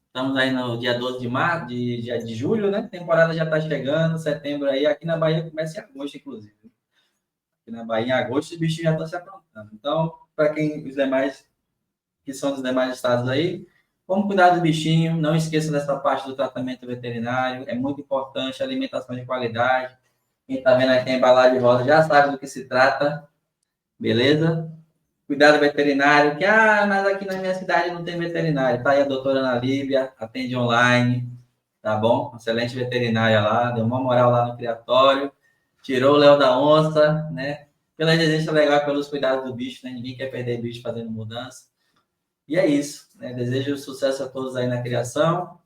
Estamos aí no dia 12 de março, de julho, né? A temporada já está chegando, setembro aí. Aqui na Bahia começa em agosto, inclusive. Aqui na Bahia, em agosto, os bichos já estão se aprontando. Então, para quem os demais, que são dos demais estados aí, vamos cuidar do bichinho. Não esqueça dessa parte do tratamento veterinário. É muito importante, alimentação de qualidade. Quem está vendo aqui a embalagem rosa já sabe do que se trata, beleza? Cuidado veterinário, que, mas aqui na minha cidade não tem veterinário. Tá aí a doutora Ana Líbia, atende online, tá bom? Excelente veterinária lá, deu uma moral lá no criatório, tirou o Léo da onça, né? Pela exigência legal, pelos cuidados do bicho, né? Ninguém quer perder bicho fazendo mudança. E é isso, né? Desejo sucesso a todos aí na criação.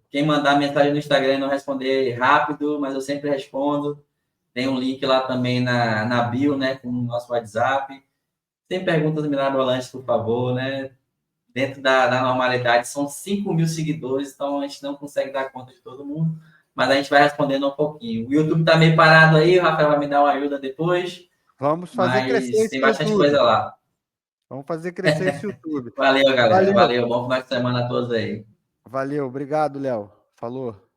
Quem mandar mensagem no Instagram e não responder rápido, mas eu sempre respondo. Tem um link lá também na bio, né? Com o nosso WhatsApp. Sem perguntas mirabolantes, por favor, né? Dentro da normalidade, são 5.000 seguidores, então a gente não consegue dar conta de todo mundo, mas a gente vai respondendo um pouquinho. O YouTube tá meio parado aí, o Rafael vai me dar uma ajuda depois, Vamos fazer crescer mas esse tem bastante YouTube. coisa lá. Vamos fazer crescer esse YouTube. Valeu, galera. Valeu. Valeu. Bom final de semana a todos aí. Valeu. Obrigado, Léo. Falou.